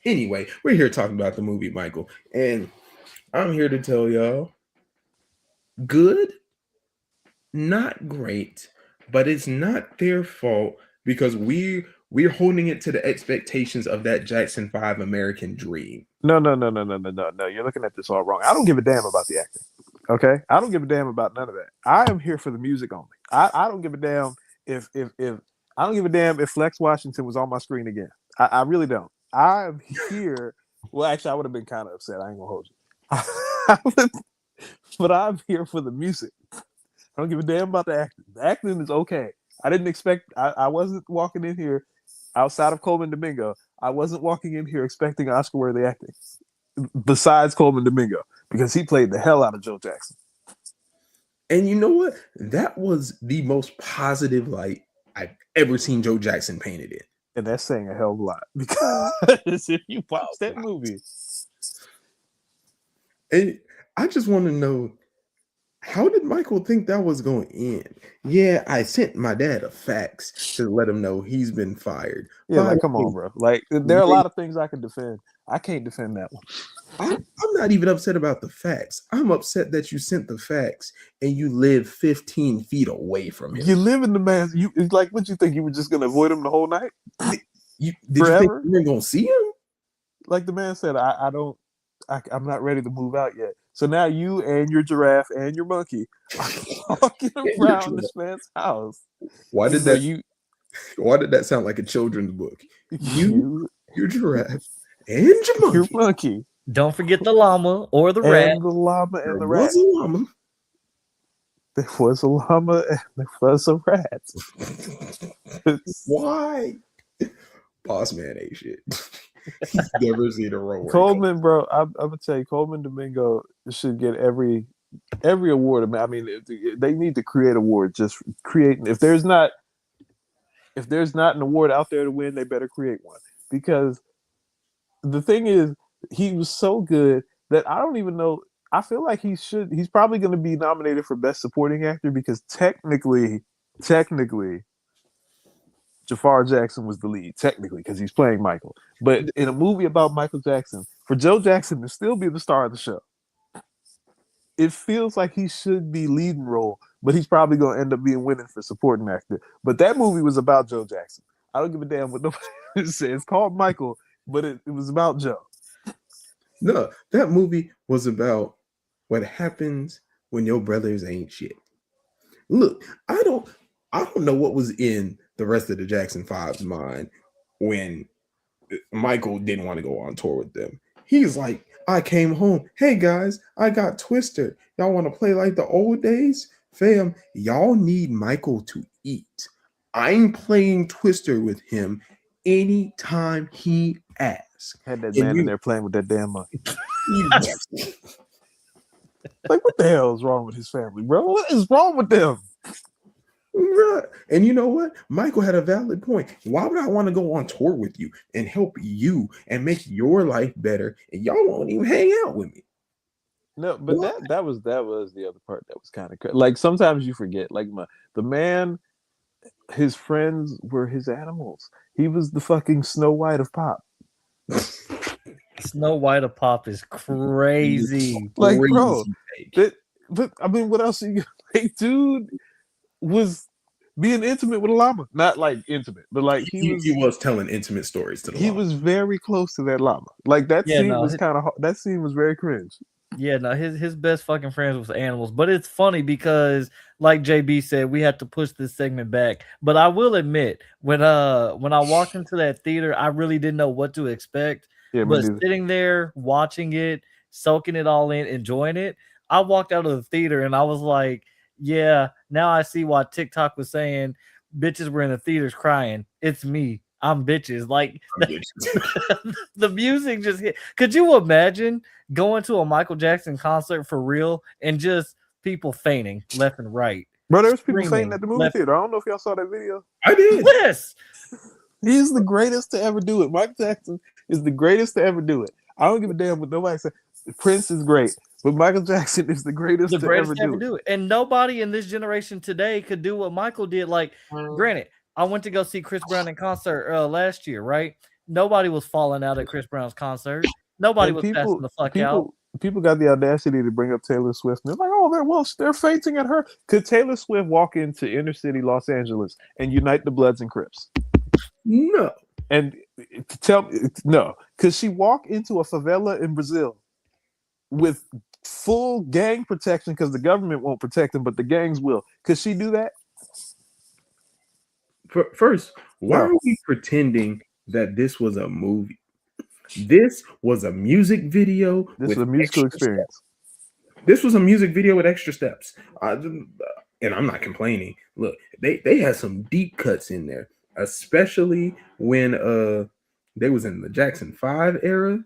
Anyway, we're here talking about the movie, Michael, and I'm here to tell y'all, good, not great, but it's not their fault because we're holding it to the expectations of that Jackson 5 American Dream. No. You're looking at this all wrong. I don't give a damn about the acting. Okay? I don't give a damn about none of that. I am here for the music only. I don't give a damn if I don't give a damn if Flex Washington was on my screen again. I really don't. I'm here. Well, actually, I would have been kind of upset. I ain't gonna hold you. But I'm here for the music. I don't give a damn about the acting. The acting is okay. I didn't expect. I wasn't walking in here outside of Coleman Domingo. I wasn't walking in here expecting Oscar-worthy acting. Besides Coleman Domingo, because he played the hell out of Joe Jackson. And you know what? That was the most positive light I've ever seen Joe Jackson painted in. And that's saying a hell of a lot because if you watch that movie, and I just want to know, how did Michael think that was going to end? Yeah, I sent my dad a fax to let him know he's been fired. yeah, like come on, bro. Like there are a lot of things I can defend. I can't defend that one. I'm not even upset about the fax. I'm upset that you sent the fax and you live 15 feet away from him. You live in the man. It's like, what you think? You were just gonna avoid him the whole night? Did you Forever? think you weren't gonna see him? Like the man said, I'm not ready to move out yet. So now you and your giraffe and your monkey are walking around this man's house. Why did that sound like a children's book? You, your giraffe, and your monkey. Your monkey. Don't forget the llama or the rat. And the llama and the There rat. was a llama. There was a llama and there was a rat. Why? Boss man ain't shit. He's never seen a role. Coleman, bro, I'm gonna tell you, Coleman Domingo should get every award. I mean, they need to create awards. Just creating. If there's not an award out there to win, they better create one. Because the thing is, he was so good that I don't even know. I feel like he's probably going to be nominated for Best Supporting Actor because technically, Jafar Jackson was the lead, technically, because he's playing Michael. But in a movie about Michael Jackson, for Joe Jackson to still be the star of the show, it feels like he should be leading role, but he's probably going to end up being winning for supporting actor. But that movie was about Joe Jackson. I don't give a damn what nobody says. It's called Michael, but it was about Joe. No, that movie was about what happens when your brothers ain't shit. Look, I don't know what was in the rest of the Jackson 5's mind when Michael didn't want to go on tour with them. He's like, I came home. Hey guys, I got Twister. Y'all want to play like the old days? Fam, y'all need Michael to eat. I'm playing Twister with him anytime he asks. Had that man in there playing with that damn monkey. Like, what the hell is wrong with his family, bro? What is wrong with them? And you know what? Michael had a valid point. Why would I want to go on tour with you and help you and make your life better, and y'all won't even hang out with me? No, but that was the other part that was kind of crazy. Like, sometimes you forget. Like, the man, his friends were his animals. He was the fucking Snow White of pop. Snow White of pop is crazy. Like, bro, but I mean, what else are you like, dude? Was being intimate with a llama, not like intimate, but like he was telling intimate stories to the llama. He was very close to that llama. Like that scene was kind of that scene was very cringe. Yeah, no, his best fucking friends was animals. But it's funny because, like JB said, we had to push this segment back. But I will admit, when I walked into that theater, I really didn't know what to expect. Yeah, but sitting there watching it, soaking it all in, enjoying it, I walked out of the theater and I was like, yeah, now I see why TikTok was saying bitches were in the theaters crying. It's me. I'm bitches. Like the music just hit. Could you imagine going to a Michael Jackson concert for real and just people fainting left and right? Bro, there's people fainting at the movie theater. I don't know if y'all saw that video. I did. Yes. He's the greatest to ever do it. Michael Jackson is the greatest to ever do it. I don't give a damn what nobody says. Prince is great, but Michael Jackson is the greatest to ever do it. And nobody in this generation today could do what Michael did. Like, granted, I went to go see Chris Brown in concert last year, right? Nobody was falling out at Chris Brown's concert. Nobody was passing the fuck out. People got the audacity to bring up Taylor Swift. And they're like, oh, they're fainting at her. Could Taylor Swift walk into inner city Los Angeles and unite the Bloods and Crips? No. And tell me, no. Could she walk into a favela in Brazil with full gang protection because the government won't protect them, but the gangs will? Could she do that? First, why are we pretending that this was a movie? This was a music video. This was a musical experience. This was a music video with extra steps. And I'm not complaining. Look, they had some deep cuts in there, especially when they was in the Jackson 5 era.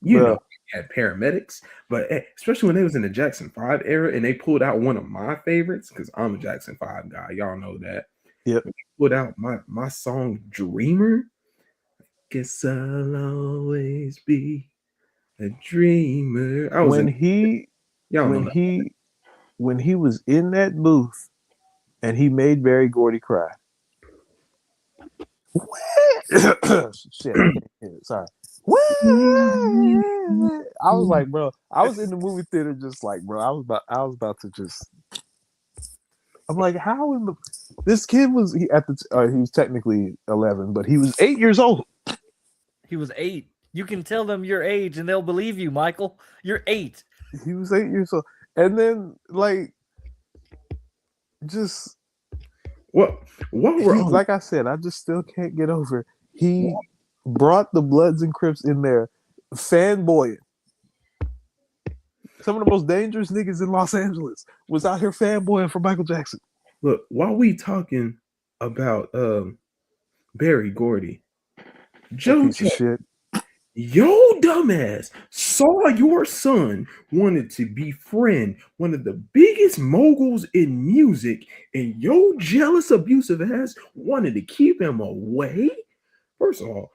You know, had paramedics, but especially when they was in the Jackson 5 era and they pulled out one of my favorites, because I'm a Jackson 5 guy. Y'all know that. Yep. Put out my song Dreamer. Guess I'll always be a dreamer. When he was in that booth and he made Berry Gordy cry. Shit. Sorry. I was like, bro, I was in the movie theater just like, bro, I was about to just. I'm like, how in the this kid was he was technically 11, but he was 8 years old. He was 8. You can tell them your age and they'll believe you, Michael. You're 8. He was 8 years old, and then like, just what were like I said, I just still can't get over it. He brought the Bloods and Crips in there, fanboying. Some of the most dangerous niggas in Los Angeles was out here fanboying for Michael Jackson. Look, while we talking about Barry Gordy, That Joe piece of shit. yo dumbass saw your son wanted to befriend one of the biggest moguls in music, and your jealous, abusive ass wanted to keep him away. First of all,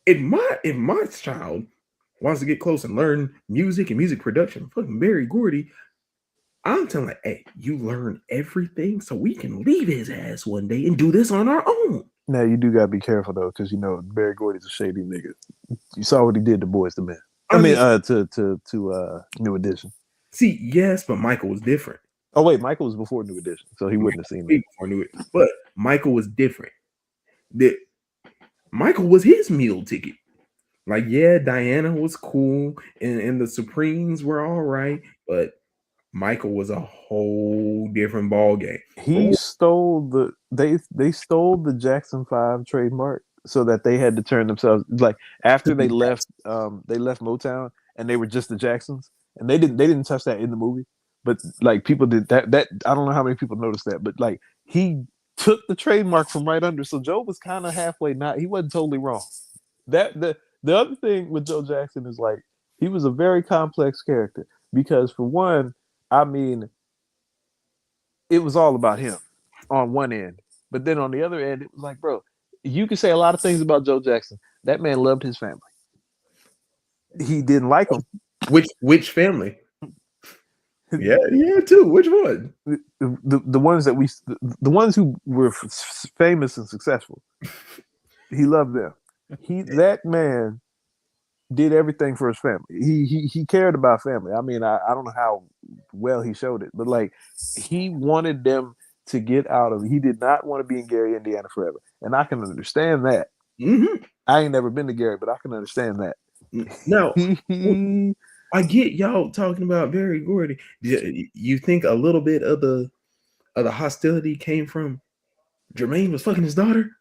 if my child wants to get close and learn music and music production, fucking Barry Gordy, I'm telling her, hey, you learn everything so we can leave his ass one day and do this on our own. Now you do gotta be careful though, because you know Barry Gordy's a shady nigga. You saw what he did to Boys the Men. I mean, to New Edition. See, yes, but Michael was different. Oh wait, Michael was before New Edition, so he wouldn't have seen it. Before New Edition, but Michael was different. Michael was his meal ticket. Like, yeah, Diana was cool, and the Supremes were all right, but Michael was a whole different ball game. He stole they stole the Jackson 5 trademark so that they had to turn themselves, like, after they left Motown and they were just the Jacksons, and they didn't touch that in the movie, but like people did that I don't know how many people noticed that, but like he took the trademark from right under, so Joe was kind of halfway, not, he wasn't totally wrong. The other thing with Joe Jackson is, like, he was a very complex character because, for one, I mean, it was all about him on one end. But then on the other end, it was like, bro, you can say a lot of things about Joe Jackson. That man loved his family. He didn't like them. Which family? Yeah, too. Which one? The ones the ones who were famous and successful. He loved them. That man did everything for his family. He cared about family. I mean, I don't know how well he showed it, but like, he wanted them to get out of it. He did not want to be in Gary, Indiana forever. And I can understand that. Mm-hmm. I ain't never been to Gary, but I can understand that. Now, I get y'all talking about Barry Gordy. You think a little bit of the hostility came from Jermaine was fucking his daughter?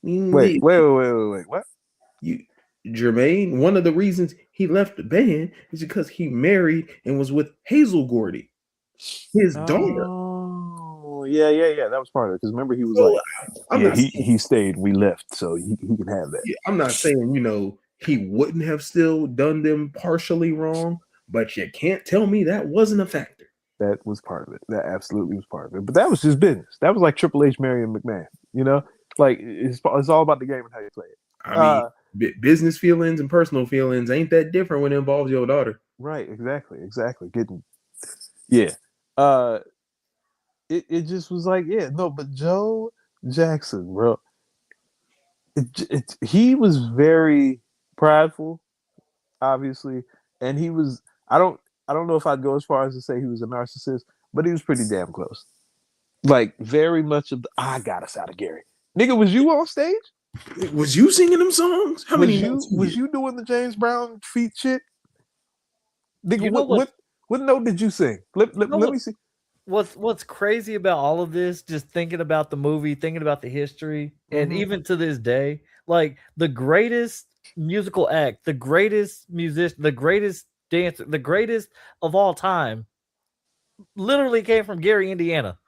Wait. What? Jermaine, one of the reasons he left the band is because he married and was with Hazel Gordy, his daughter. Oh, yeah. That was part of it. Because remember, he was he stayed. We left, so he can have that. Yeah, I'm not saying he wouldn't have still done them partially wrong, but you can't tell me that wasn't a factor. That was part of it. That absolutely was part of it. But that was just business. That was like Triple H marrying McMahon. Like, it's all about the game and how you play it. I mean, business feelings and personal feelings ain't that different when it involves your daughter. Right, exactly. It just was like, but Joe Jackson, bro, he was very prideful, obviously, and he was, I don't know if I'd go as far as to say he was a narcissist, but he was pretty damn close. Like, very much of the, I got us out of Gary. Nigga, was you on stage? Was you singing them songs? Was you doing the James Brown feat shit? Nigga, what note did you sing? Let me see. What's crazy about all of this, just thinking about the movie, thinking about the history, and even to this day, like, the greatest musical act, the greatest musician, the greatest dancer, the greatest of all time, literally came from Gary, Indiana.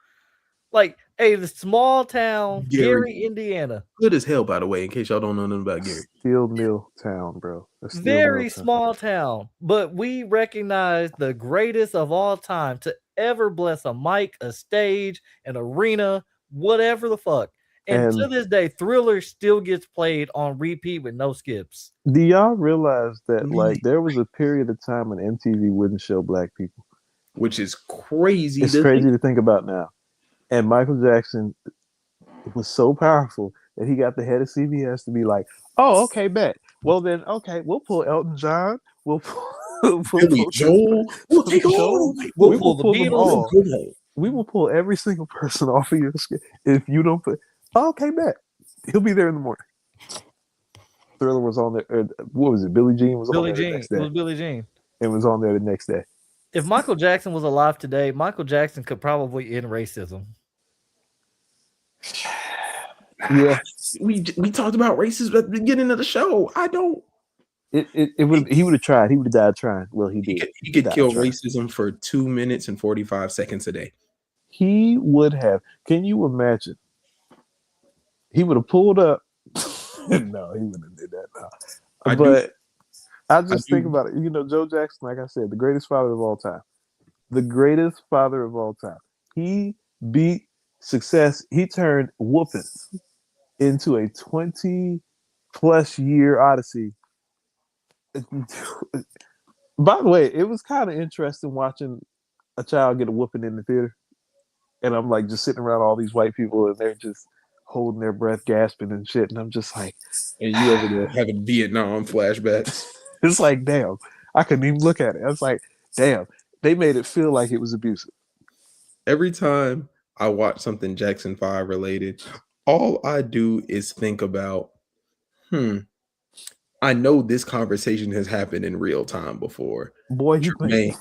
Like, the small town, Gary, Indiana. Good as hell, by the way, in case y'all don't know nothing about Gary. Steel Mill Town, bro. Very small town. But we recognize the greatest of all time to ever bless a mic, a stage, an arena, whatever the fuck. And to this day, Thriller still gets played on repeat with no skips. Do y'all realize that, like, there was a period of time when MTV wouldn't show black people? Which is crazy. It's crazy to think about now. And Michael Jackson was so powerful that he got the head of CBS to be like, "Oh, okay, bet. Well then, okay, we'll pull Elton John. We'll pull Billy Joel. We'll take all. We'll pull them all. We will pull every single person off of your skin if you don't put. Oh, okay, bet. He'll be there in the morning." Thriller was on there. What was it? Billie Jean was on there the next day. It was Billie Jean. It was on there the next day. If Michael Jackson was alive today, Michael Jackson could probably end racism. Yeah, we talked about racism at the beginning of the show. I don't He would have tried. He would have died trying. Well, he He did. he could Die kill trying. racism for 2 minutes and 45 seconds a day. He would have. Can you imagine? He would have pulled up. No, he wouldn't have did that. No. I But I I just think do. about it. You know, Joe Jackson, like I said, the greatest father of all time. The greatest father of all time. He beat success. He turned whoopings into a 20+ year odyssey. By the way, it was kind of interesting watching a child get a whooping in the theater. And I'm like just sitting around all these white people and they're just holding their breath, gasping and shit. And I'm just like, And you over there having Vietnam flashbacks. it's like, damn, I couldn't even look at it. I was like, damn, they made it feel like it was abusive. Every time I watch something Jackson 5 related, all I do is think about, I know this conversation has happened in real time before. Boy, Jermaine, you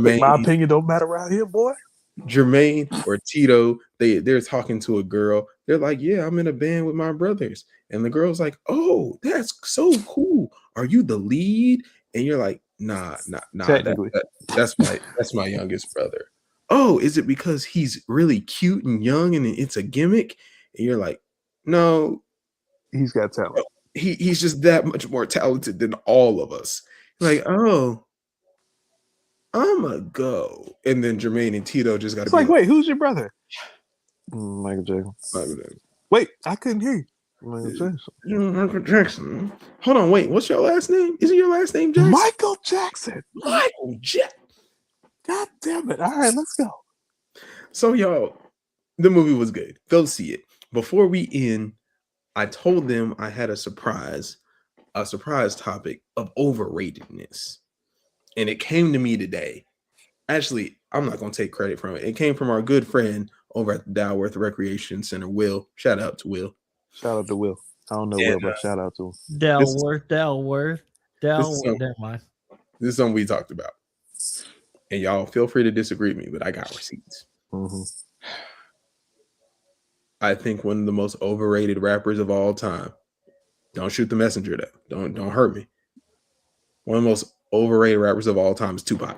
think my Jermaine, opinion don't matter around here, boy? Jermaine or Tito, they're talking to a girl. They're like, "Yeah, I'm in a band with my brothers," and the girl's like, "Oh, that's so cool. Are you the lead?" And you're like, "Nah, nah, nah. Technically. That's my youngest brother." Oh, is it because he's really cute and young and it's a gimmick? And you're like, "No, He's got talent. he's just that much more talented than all of us." Like, oh, I'ma go. And then Jermaine and Tito just got to It's be like, like, wait, who's your brother? Michael Jackson. Wait, I couldn't hear you. Michael Jackson. Michael Jackson. Hold on, wait. What's your last name? Isn't your last name Jackson? Michael Jackson. Michael Jackson. God damn it. All right, let's go. So, y'all, the movie was good. Go see it. Before we end, I told them I had a surprise topic of overratedness. And it came to me today. Actually, I'm not going to take credit from it. It came from our good friend over at the Dalworth Recreation Center, Will. Shout out to Will. Shout out to Will. I don't know And, Will, but shout out to him. Dalworth. Never mind. This is something we talked about. And y'all feel free to disagree with me, but I got receipts. Mm-hmm. I think one of the most overrated rappers of all time. Don't shoot the messenger though. Don't hurt me. One of the most overrated rappers of all time is Tupac.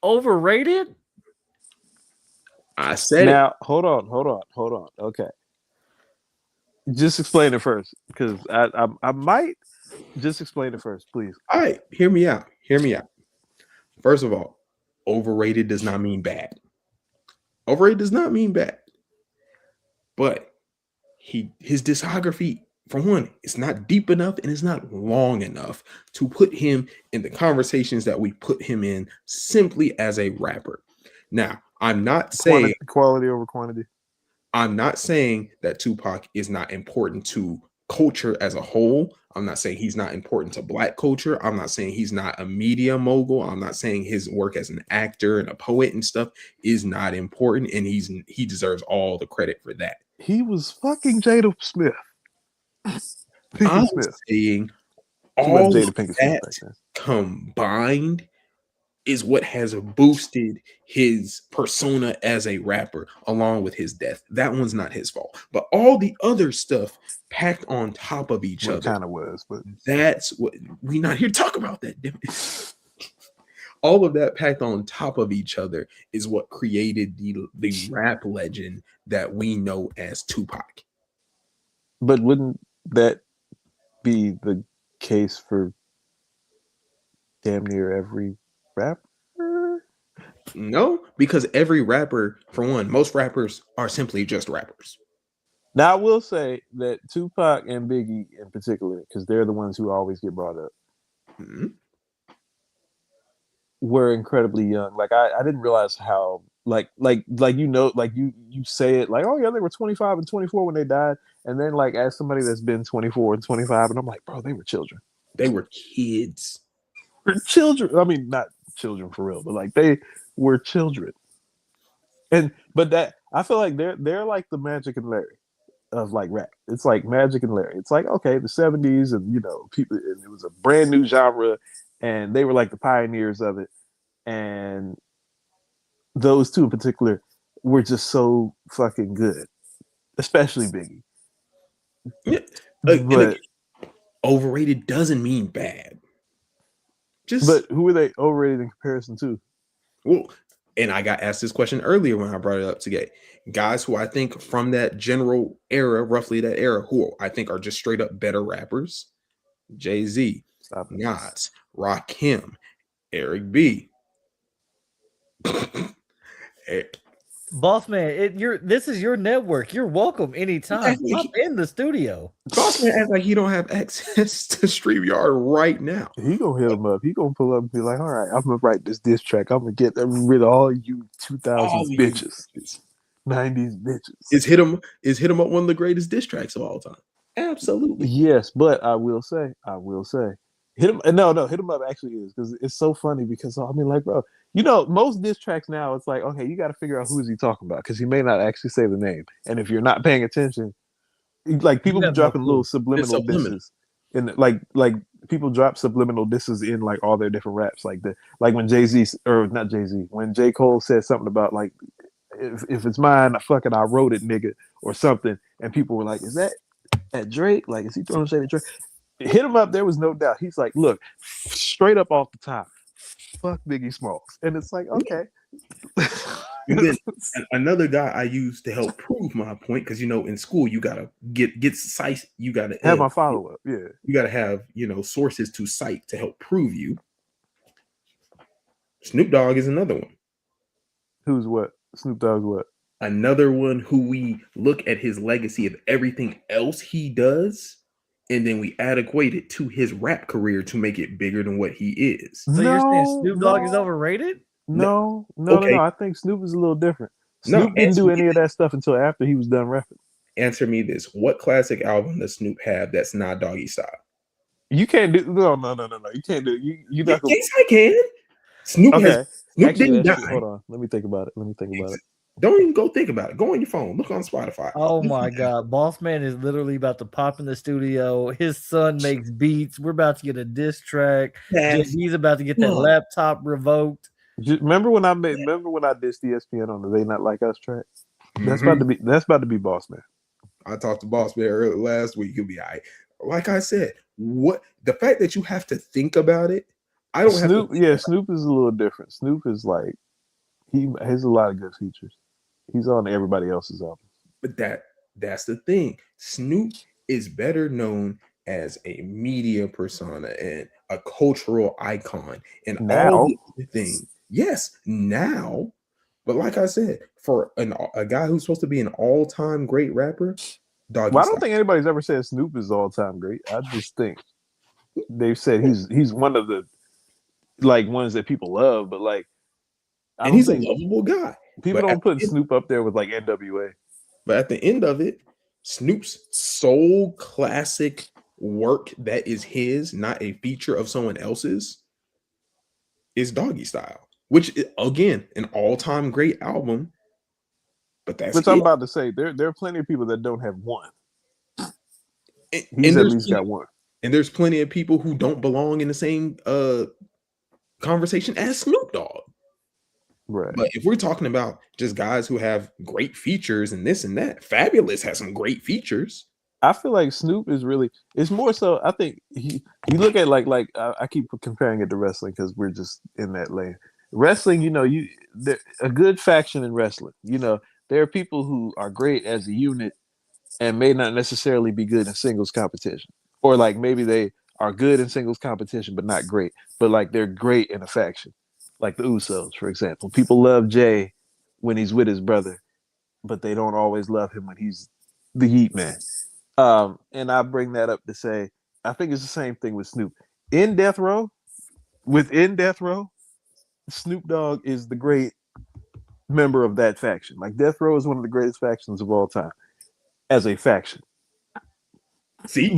Overrated? I said now, hold on. Okay. Just explain it first, because I might just explain it first, please. All right, hear me out. First of all, overrated does not mean bad. Overrated does not mean bad. But his discography, for one, it's not deep enough and it's not long enough to put him in the conversations that we put him in simply as a rapper. Now, I'm not saying quality over quantity. I'm not saying that Tupac is not important to culture as a whole. I'm not saying he's not important to Black culture. I'm not saying he's not a media mogul. I'm not saying his work as an actor and a poet and stuff is not important, and he deserves all the credit for that. He was fucking Jada Smith. I'm saying all of that combined is what has boosted his persona as a rapper, along with his death. That one's not his fault. But all the other stuff packed on top of each other. Kind of was, but that's what we're not here to talk about. That all of that packed on top of each other is what created the rap legend that we know as Tupac. But wouldn't that be the case for damn near every rapper? No, because every rapper, for one, most rappers are simply just rappers. Now, I will say that Tupac and Biggie in particular, because they're the ones who always get brought up, were incredibly young. Like I didn't realize how like you say it like, oh yeah, they were 25 and 24 when they died, and then like as somebody that's been 24 and 25, and I'm like, bro, they were children. They were kids. Children. I mean, not children for real, but like they were children. But that I feel like they're like the Magic and Larry of like rap. It's like Magic and Larry. It's like, okay, the 70s, and people, it was a brand new genre, and they were like the pioneers of it. And those two in particular were just so fucking good, especially Biggie. Yeah. overrated doesn't mean bad. Just But who are they overrated in comparison to? well, and I got asked this question earlier when I brought it up today. Guys who I think from that general era, roughly that era, who I think are just straight up better rappers: Jay-Z, Stop it. Nas, Rakim, Eric B. Boss man, this is your network. You're welcome anytime. Pop in the studio. Boss man acts like he don't have access to StreamYard right now. He gonna hit him up. He gonna pull up and be like, "All right, I'm gonna write this diss track. I'm gonna get rid of all you 2000s bitches, 90s bitches." Is hit him up one of the greatest diss tracks of all time? Absolutely. Yes, but I will say, hit him. No, hit him up actually is because it's so funny because I mean, like, bro, you know, most diss tracks now it's like, okay, you got to figure out who is he talking about because he may not actually say the name, and if you're not paying attention, like people be dropping little subliminal disses, and like people drop subliminal disses in like all their different raps, like when Jay-Z or not Jay-Z, when J. Cole said something about like if it's mine, fucking I wrote it, nigga, or something, and people were like, is that at Drake? Like, is he throwing shade at Drake? Hit him up. There was no doubt. He's like, look, straight up off the top, fuck Biggie Smalls, and it's like, okay. Then, another guy I use to help prove my point, because you know in school you gotta get cite, you gotta have my follow up. Yeah, you gotta have sources to cite to help prove you. Snoop Dogg is another one. Who's what? Snoop Dogg's what? Another one who we look at his legacy of everything else he does, and then we adequate it to his rap career to make it bigger than what he is. So you're saying Snoop Dogg is overrated? No. I think Snoop is a little different. Snoop didn't do any of that stuff until after he was done rapping. Answer me this: what classic album does Snoop have that's not Doggy Style? You can't do no. You can't do you. Not gonna... Yes, I can. Snoop didn't die. Hold on. Let me think about it. Don't even go think about it. Go on your phone. Look on Spotify. Oh my God. Boss man is literally about to pop in the studio. His son makes beats. We're about to get a diss track. He's about to get that laptop revoked. Remember when I dissed ESPN on the They Not Like Us track? That's about to be Boss Man. I talked to Boss Man earlier last week. He'll be all right. Like I said, what the fact that you have to think about it, I don't Snoop, have to Snoop is a little different. Snoop is like he has a lot of good features. He's on everybody else's album. But that's the thing. Snoop is better known as a media persona and a cultural icon and all the things. Yes, now. But like I said, for a guy who's supposed to be an all-time great rapper, I don't think anybody's ever said Snoop is all-time great. I just think they've said he's one of the like ones that people love, but like and he's a lovable guy. People don't put Snoop up there with like NWA. But at the end of it, Snoop's sole classic work that is his, not a feature of someone else's, is Doggy Style, which is, again, an all-time great album. But that's which I'm about to say. There are plenty of people that don't have one. He's at least got one. And there's plenty of people who don't belong in the same conversation as Snoop Dogg. Right. But if we're talking about just guys who have great features and this and that, Fabulous has some great features. I feel like Snoop is really, it's more so, I think you look at like I keep comparing it to wrestling because we're just in that lane. Wrestling, a good faction in wrestling, there are people who are great as a unit and may not necessarily be good in singles competition. Or like maybe they are good in singles competition, but not great. But like they're great in a faction. Like the Usos, for example. People love Jay when he's with his brother, but they don't always love him when he's the Heat Man. And I bring that up to say, I think it's the same thing with Snoop. Within Death Row, Snoop Dogg is the great member of that faction. Like Death Row is one of the greatest factions of all time as a faction. See,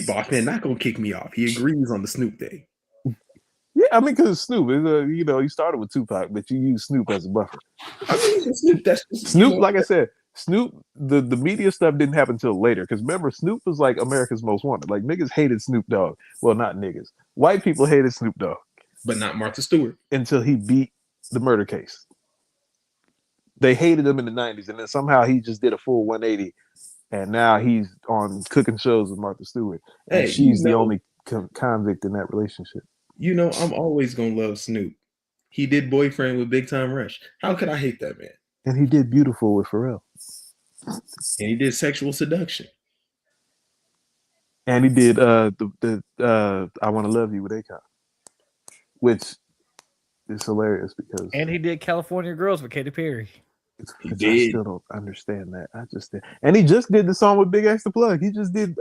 Boss Man not gonna kick me off. He agrees on the Snoop thing. Yeah, I mean, because Snoop is, you started with Tupac, but you use Snoop as a buffer. I mean, Snoop. Snoop, like I said, Snoop. The media stuff didn't happen until later. Because remember, Snoop was like America's Most Wanted. Like niggas hated Snoop Dogg. Well, not niggas. White people hated Snoop Dogg, but not Martha Stewart until he beat the murder case. They hated him in the '90s, and then somehow he just did a full 180 and now he's on cooking shows with Martha Stewart, and Hey, she's the only convict in that relationship. I'm always gonna love Snoop. He did Boyfriend with Big Time Rush. How could I hate that man? And he did Beautiful with Pharrell. And he did Sexual Seduction. And he did the I Want to Love You with Akon, which is hilarious because And he did California Girls with Katy Perry. He I did. still don't understand that. I just did. And he just did the song with Big X the Plug. He just did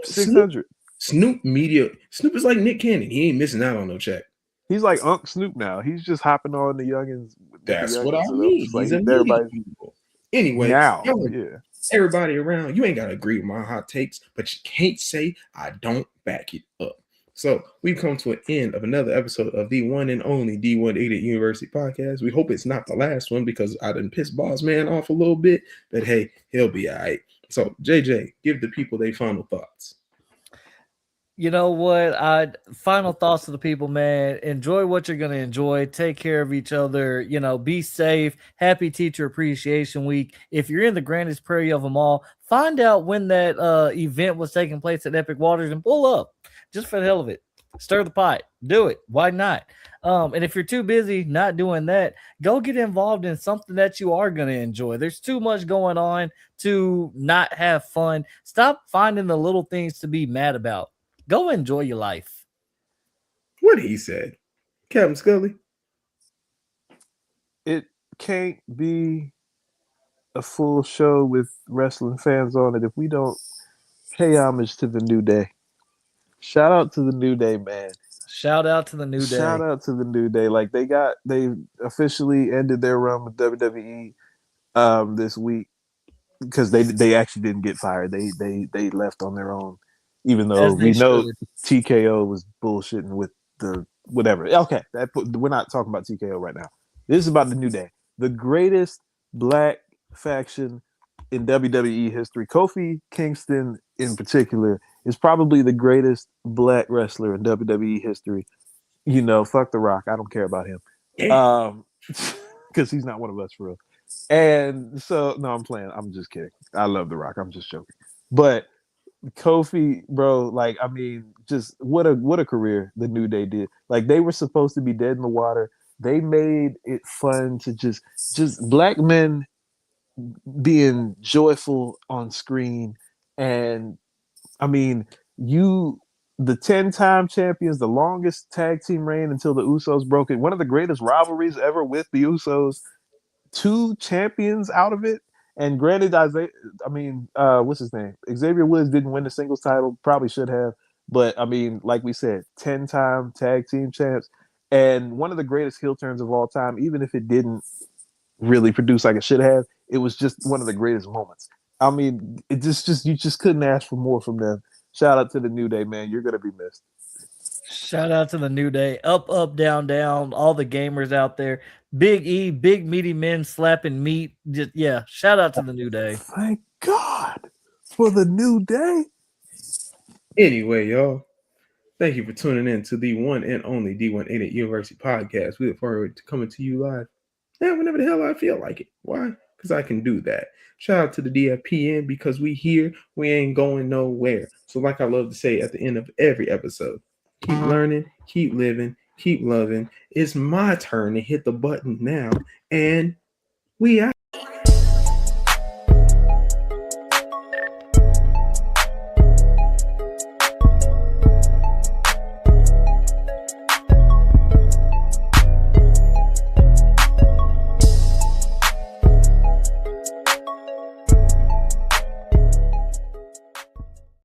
600. Snoop is like Nick Cannon. He ain't missing out on no check. He's like Unc Snoop now. He's just hopping on the youngins. That's what I So mean. like, He's a everybody people. Anyway, now. Yeah. everybody around, you ain't gotta agree with my hot takes, but you can't say I don't back it up. So we've come to an end of another episode of the one and only D188 University podcast. We hope it's not the last one because I done pissed Boss Man off a little bit, but hey, he'll be all right. So JJ, give the people their final thoughts. You know what? Final thoughts to the people, man. Enjoy what you're gonna enjoy. Take care of each other. Be safe. Happy Teacher Appreciation Week. If you're in the grandest prairie of them all, find out when that event was taking place at Epic Waters and pull up just for the hell of it. Stir the pot. Do it. Why not? And if you're too busy not doing that, go get involved in something that you are going to enjoy. There's too much going on to not have fun. Stop finding the little things to be mad about. Go enjoy your life. What he said. Captain Scully. It can't be a full show with wrestling fans on it if we don't pay homage to the New Day. Shout out to the New Day, man. Shout out to the New Day. Shout out to the New Day. Like they officially ended their run with WWE this week because they actually didn't get fired. They left on their own, even though we know TKO was bullshitting with the whatever. Okay, we're not talking about TKO right now. This is about the New Day, the greatest black faction in WWE history. Kofi Kingston, in particular, is probably the greatest black wrestler in WWE history. Fuck The Rock. I don't care about him. Because he's not one of us for real. And so, no, I'm playing. I'm just kidding. I love The Rock. I'm just joking. But Kofi, bro, like, I mean, just what a career the New Day did. Like, they were supposed to be dead in the water. They made it fun to just black men being joyful on screen. And I mean, the 10-time champions, the longest tag team reign until the Usos broke it, one of the greatest rivalries ever with the Usos, 2 champions out of it. And granted, what's his name? Xavier Woods didn't win the singles title, probably should have. But I mean, like we said, 10-time tag team champs, and one of the greatest heel turns of all time, even if it didn't really produce like it should have, it was just one of the greatest moments. I mean, it just you just couldn't ask for more from them. Shout out to the New Day, man. You're gonna be missed. Shout out to the New Day. Up, up, down, down. All the gamers out there. Big E, big meaty men slapping meat. Shout out to the New Day. Thank God for the New Day. Anyway, y'all, thank you for tuning in to the one and only D188 University podcast. We look forward to coming to you live. Whenever the hell I feel like it. Why? Because I can do that. Shout out to the DFPN because we here, we ain't going nowhere. So like I love to say at the end of every episode, keep learning, keep living, keep loving. It's my turn to hit the button now. And we out.